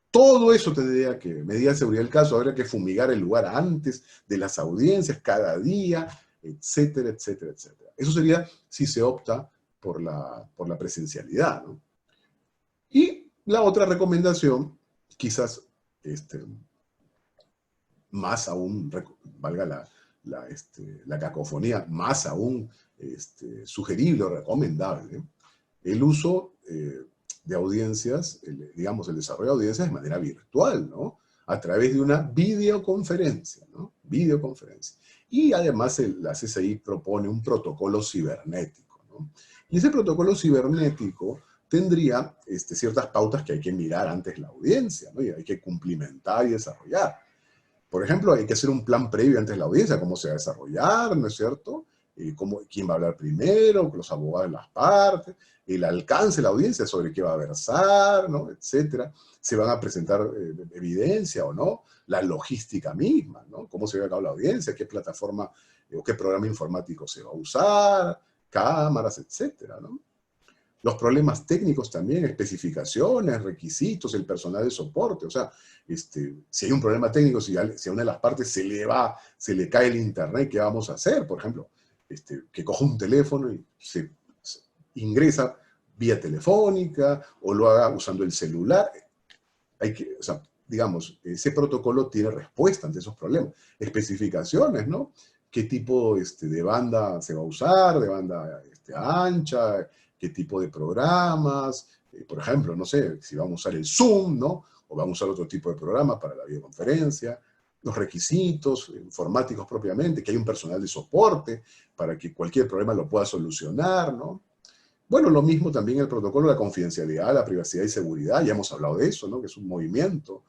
Todo eso tendría que, medidas de seguridad del caso, habría que fumigar el lugar antes de las audiencias, cada día, etcétera, etcétera, etcétera. Eso sería si se opta por la presencialidad, ¿no? Y la otra recomendación, quizás más aún, valga la cacofonía, más aún sugerible o recomendable, el uso de audiencias, digamos, el desarrollo de audiencias de manera virtual, ¿no? A través de una videoconferencia, ¿no? Videoconferencia. Y además la CCI propone un protocolo cibernético, ¿no? Y ese protocolo cibernético tendría ciertas pautas que hay que mirar antes de la audiencia, ¿no? Y hay que cumplimentar y desarrollar. Por ejemplo, hay que hacer un plan previo antes de la audiencia, cómo se va a desarrollar, ¿no es cierto? Quién va a hablar primero, los abogados de las partes, el alcance de la audiencia sobre qué va a versar, ¿no?, etcétera. Se van a presentar evidencia o no, la logística misma, ¿no? Cómo se va a cabo la audiencia, qué plataforma o qué programa informático se va a usar, cámaras, etcétera, ¿no? Los problemas técnicos también, especificaciones, requisitos, el personal de soporte. O sea, si hay un problema técnico, si a una de las partes se le cae el internet, ¿qué vamos a hacer? Por ejemplo, que coja un teléfono y se ingresa vía telefónica o lo haga usando el celular. O sea, digamos, ese protocolo tiene respuesta ante esos problemas. Especificaciones, ¿no? ¿Qué tipo de banda se va a usar, de banda ancha? ¿Qué tipo de programas? Por ejemplo, no sé, si vamos a usar el Zoom, ¿no? O vamos a usar otro tipo de programa para la videoconferencia. Los requisitos informáticos propiamente, que hay un personal de soporte para que cualquier problema lo pueda solucionar, ¿no? Bueno, lo mismo también el protocolo de la confidencialidad, la privacidad y seguridad, ya hemos hablado de eso, ¿no? Que es un movimiento,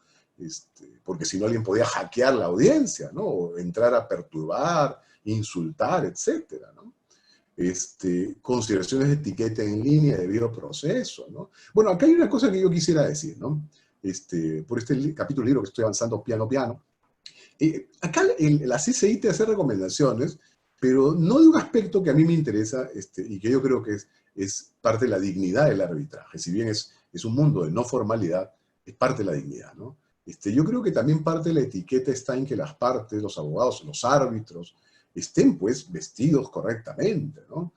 porque si no alguien podía hackear la audiencia, ¿no? O entrar a perturbar, insultar, etcétera, ¿no? Consideraciones de etiqueta en línea, debido proceso, ¿no? Bueno, acá hay una cosa que yo quisiera decir, ¿no? Por este capítulo del libro que estoy avanzando piano piano, acá la CCI te hace recomendaciones, pero no de un aspecto que a mí me interesa y que yo creo que es parte de la dignidad del arbitraje. Si bien es un mundo de no formalidad, es parte de la dignidad, ¿no? Yo creo que también parte de la etiqueta está en que las partes, los abogados, los árbitros, estén pues vestidos correctamente, ¿no?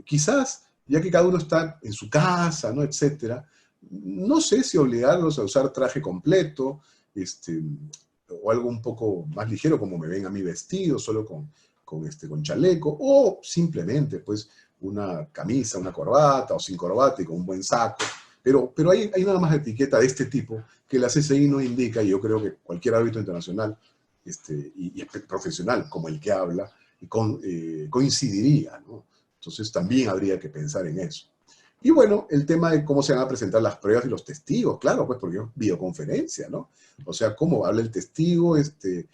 Quizás, ya que cada uno está en su casa, ¿no? Etcétera, no sé si obligarlos a usar traje completo, o algo un poco más ligero, como me ven a mí vestido, solo con chaleco, o simplemente, pues, una camisa, una corbata, o sin corbata y con un buen saco. Pero hay nada más de etiqueta de este tipo que la CCI no indica, y yo creo que cualquier árbitro internacional y profesional como el que habla, coincidiría, ¿no? Entonces también habría que pensar en eso. Y bueno, el tema de cómo se van a presentar las pruebas y los testigos, claro, pues porque es videoconferencia, ¿no? O sea, cómo habla el testigo, se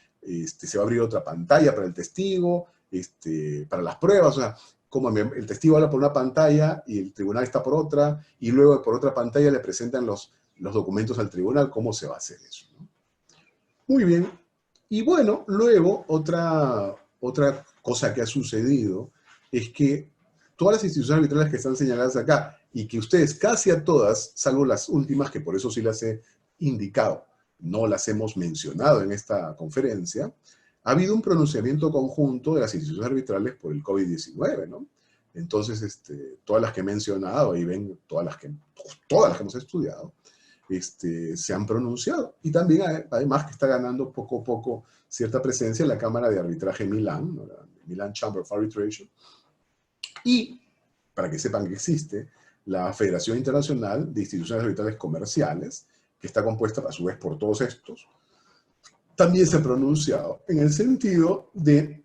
va a abrir otra pantalla para el testigo, para las pruebas, o sea, cómo el testigo habla por una pantalla y el tribunal está por otra, y luego por otra pantalla le presentan los documentos al tribunal, ¿cómo se va a hacer eso, ¿no? Muy bien. Y bueno, luego otra cosa que ha sucedido es que todas las instituciones arbitrales que están señaladas acá, y que ustedes casi a todas, salvo las últimas, que por eso sí las he indicado, no las hemos mencionado en esta conferencia, ha habido un pronunciamiento conjunto de las instituciones arbitrales por el COVID-19, ¿no? Entonces, todas las que he mencionado, ahí ven todas las que hemos estudiado, se han pronunciado. Y también, además, que está ganando poco a poco cierta presencia en la Cámara de Arbitraje Milán, ¿no? La Milan Chamber of Arbitration. Y, para que sepan que existe, la Federación Internacional de Instituciones Arbitrales Comerciales, que está compuesta a su vez por todos estos, también se ha pronunciado en el sentido de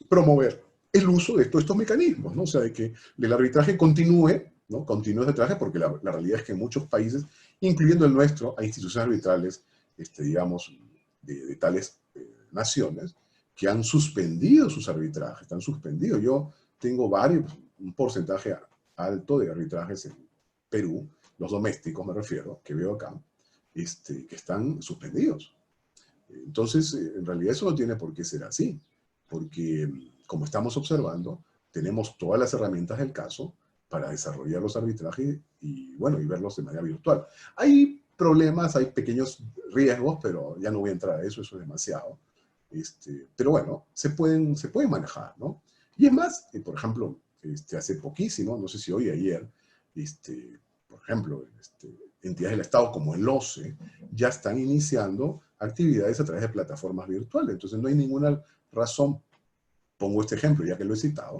promover el uso de todos estos mecanismos, ¿no? O sea, de que el arbitraje continúe, ¿no? Continúe el arbitraje, porque la realidad es que en muchos países, incluyendo el nuestro, hay instituciones arbitrales, digamos, de tales naciones, que han suspendido sus arbitrajes, están suspendidos. Yo tengo un porcentaje alto de arbitrajes en Perú, los domésticos me refiero, que veo acá, que están suspendidos. Entonces, en realidad eso no tiene por qué ser así, porque como estamos observando, tenemos todas las herramientas del caso para desarrollar los arbitrajes y, bueno, y verlos de manera virtual. Hay problemas, hay pequeños riesgos, pero ya no voy a entrar a eso, eso es demasiado. Pero bueno, se pueden manejar, ¿no? Y es más, por ejemplo, hace poquísimo, no sé si hoy o ayer, por ejemplo, entidades del Estado como el OCE ya están iniciando actividades a través de plataformas virtuales. Entonces no hay ninguna razón, pongo este ejemplo ya que lo he citado,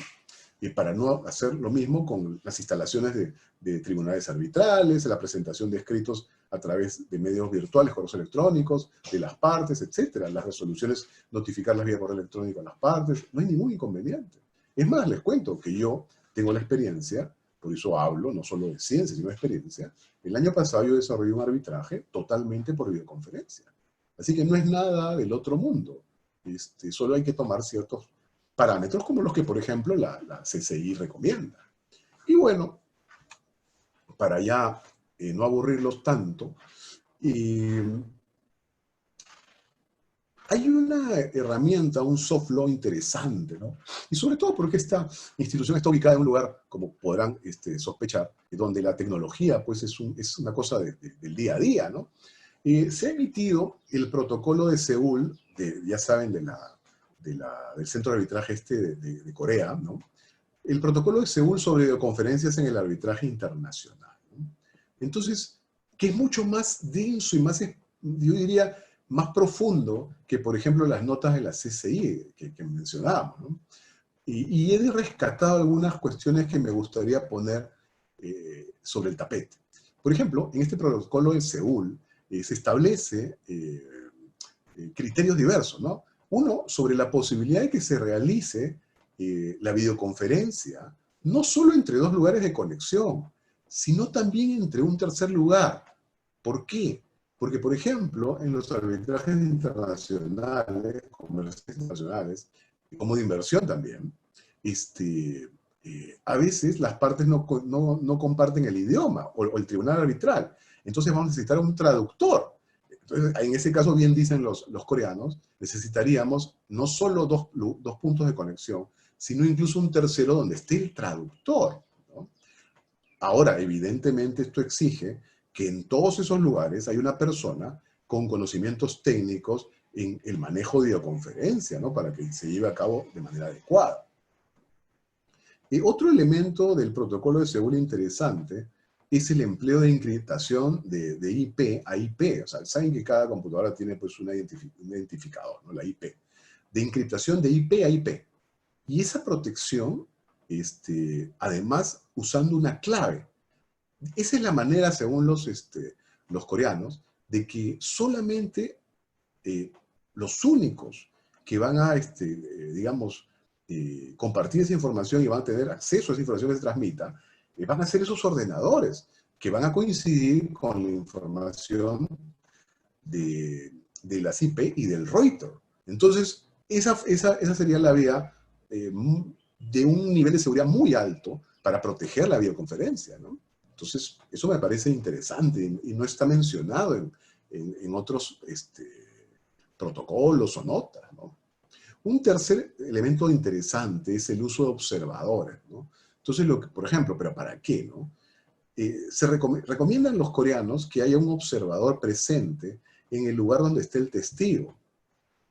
y para no hacer lo mismo con las instalaciones de tribunales arbitrales, la presentación de escritos a través de medios virtuales, correos electrónicos, de las partes, etcétera, las resoluciones, notificarlas vía correo electrónico a las partes, no hay ningún inconveniente. Es más, les cuento que yo tengo la experiencia, por eso hablo no solo de ciencia, sino de experiencia. El año pasado yo desarrollé un arbitraje totalmente por videoconferencia. Así que no es nada del otro mundo. Solo hay que tomar ciertos parámetros como los que, por ejemplo, la CCI recomienda. Y bueno, para ya no aburrirlos tanto, hay una herramienta, un soft law interesante, ¿no? Y sobre todo porque esta institución está ubicada en un lugar, como podrán sospechar, donde la tecnología pues, es una cosa del día a día, ¿no? Se ha emitido el protocolo de Seúl, ya saben, del centro de arbitraje de Corea, ¿no? el protocolo de Seúl sobre videoconferencias en el arbitraje internacional, ¿no? Entonces, que es mucho más denso y más, yo diría, más profundo que, por ejemplo, las notas de la CCI que mencionábamos, ¿no? Y he rescatado algunas cuestiones que me gustaría poner sobre el tapete. Por ejemplo, en este protocolo de Seúl se establece criterios diversos, ¿no? Uno, sobre la posibilidad de que se realice la videoconferencia, no solo entre dos lugares de conexión, sino también entre un tercer lugar. ¿Por qué? Porque, por ejemplo, en los arbitrajes internacionales, comerciales internacionales, como de inversión también, a veces las partes no comparten el idioma o el tribunal arbitral. Entonces vamos a necesitar un traductor. Entonces, en ese caso, bien dicen los coreanos, necesitaríamos no solo dos puntos de conexión, sino incluso un tercero donde esté el traductor, ¿no? Ahora, evidentemente, esto exige que en todos esos lugares hay una persona con conocimientos técnicos en el manejo de videoconferencia, ¿no? Para que se lleve a cabo de manera adecuada. Otro elemento del protocolo de Seúl interesante es el empleo de encriptación de IP a IP. O sea, saben que cada computadora tiene pues un identificador, ¿no? La IP. De encriptación de IP a IP. Y esa protección, además, usando una clave. Esa es la manera, según los coreanos, de que solamente los únicos que van a, digamos, compartir esa información y van a tener acceso a esa información que se transmita, van a ser esos ordenadores que van a coincidir con la información de las IP y del Reuters. Entonces, esa sería la vía de un nivel de seguridad muy alto para proteger la videoconferencia, ¿no? Entonces, eso me parece interesante y no está mencionado en otros protocolos o notas, ¿no? Un tercer elemento interesante es el uso de observadores, ¿no? Entonces, por ejemplo, ¿pero para qué, no? Recomiendan los coreanos que haya un observador presente en el lugar donde esté el testigo.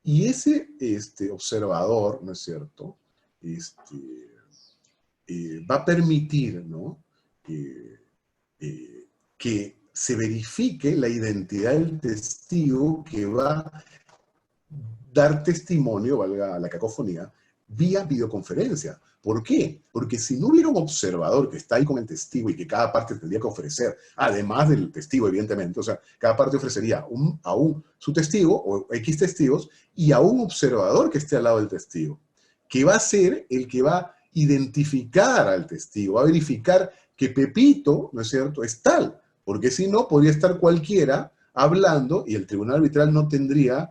Y ese observador, ¿no es cierto?, va a permitir, ¿no?, que se verifique la identidad del testigo que va a dar testimonio, valga la cacofonía, vía videoconferencia. ¿Por qué? Porque si no hubiera un observador que está ahí con el testigo y que cada parte tendría que ofrecer, además del testigo, evidentemente, o sea, cada parte ofrecería su testigo o X testigos y a un observador que esté al lado del testigo, que va a ser el que va a identificar al testigo, va a verificar que Pepito, ¿no es cierto?, es tal, porque si no, podría estar cualquiera hablando y el tribunal arbitral no tendría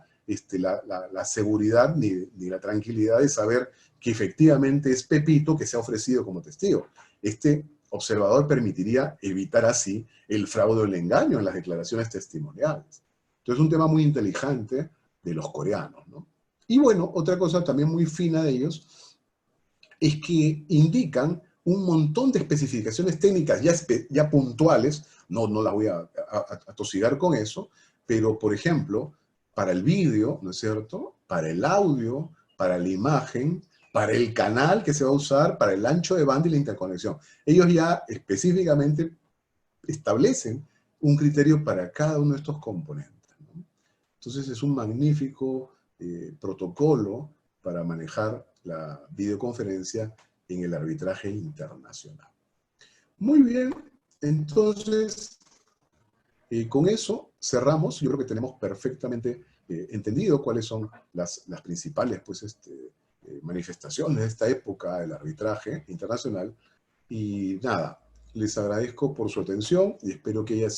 la seguridad ni la tranquilidad de saber que efectivamente es Pepito que se ha ofrecido como testigo. Este observador permitiría evitar así el fraude o el engaño en las declaraciones testimoniales. Entonces es un tema muy inteligente de los coreanos, ¿no? Y bueno, otra cosa también muy fina de ellos es que indican un montón de especificaciones técnicas ya puntuales, no las voy a atosigar con eso, pero por ejemplo, para el vídeo, ¿no es cierto?, para el audio, para la imagen, para el canal que se va a usar, para el ancho de banda y la interconexión. Ellos ya específicamente establecen un criterio para cada uno de estos componentes, ¿no? Entonces es un magnífico protocolo para manejar la videoconferencia en el arbitraje internacional. Muy bien, entonces con eso cerramos. Yo creo que tenemos perfectamente entendido cuáles son las principales pues, manifestaciones de esta época del arbitraje internacional. Y nada, les agradezco por su atención y espero que haya sido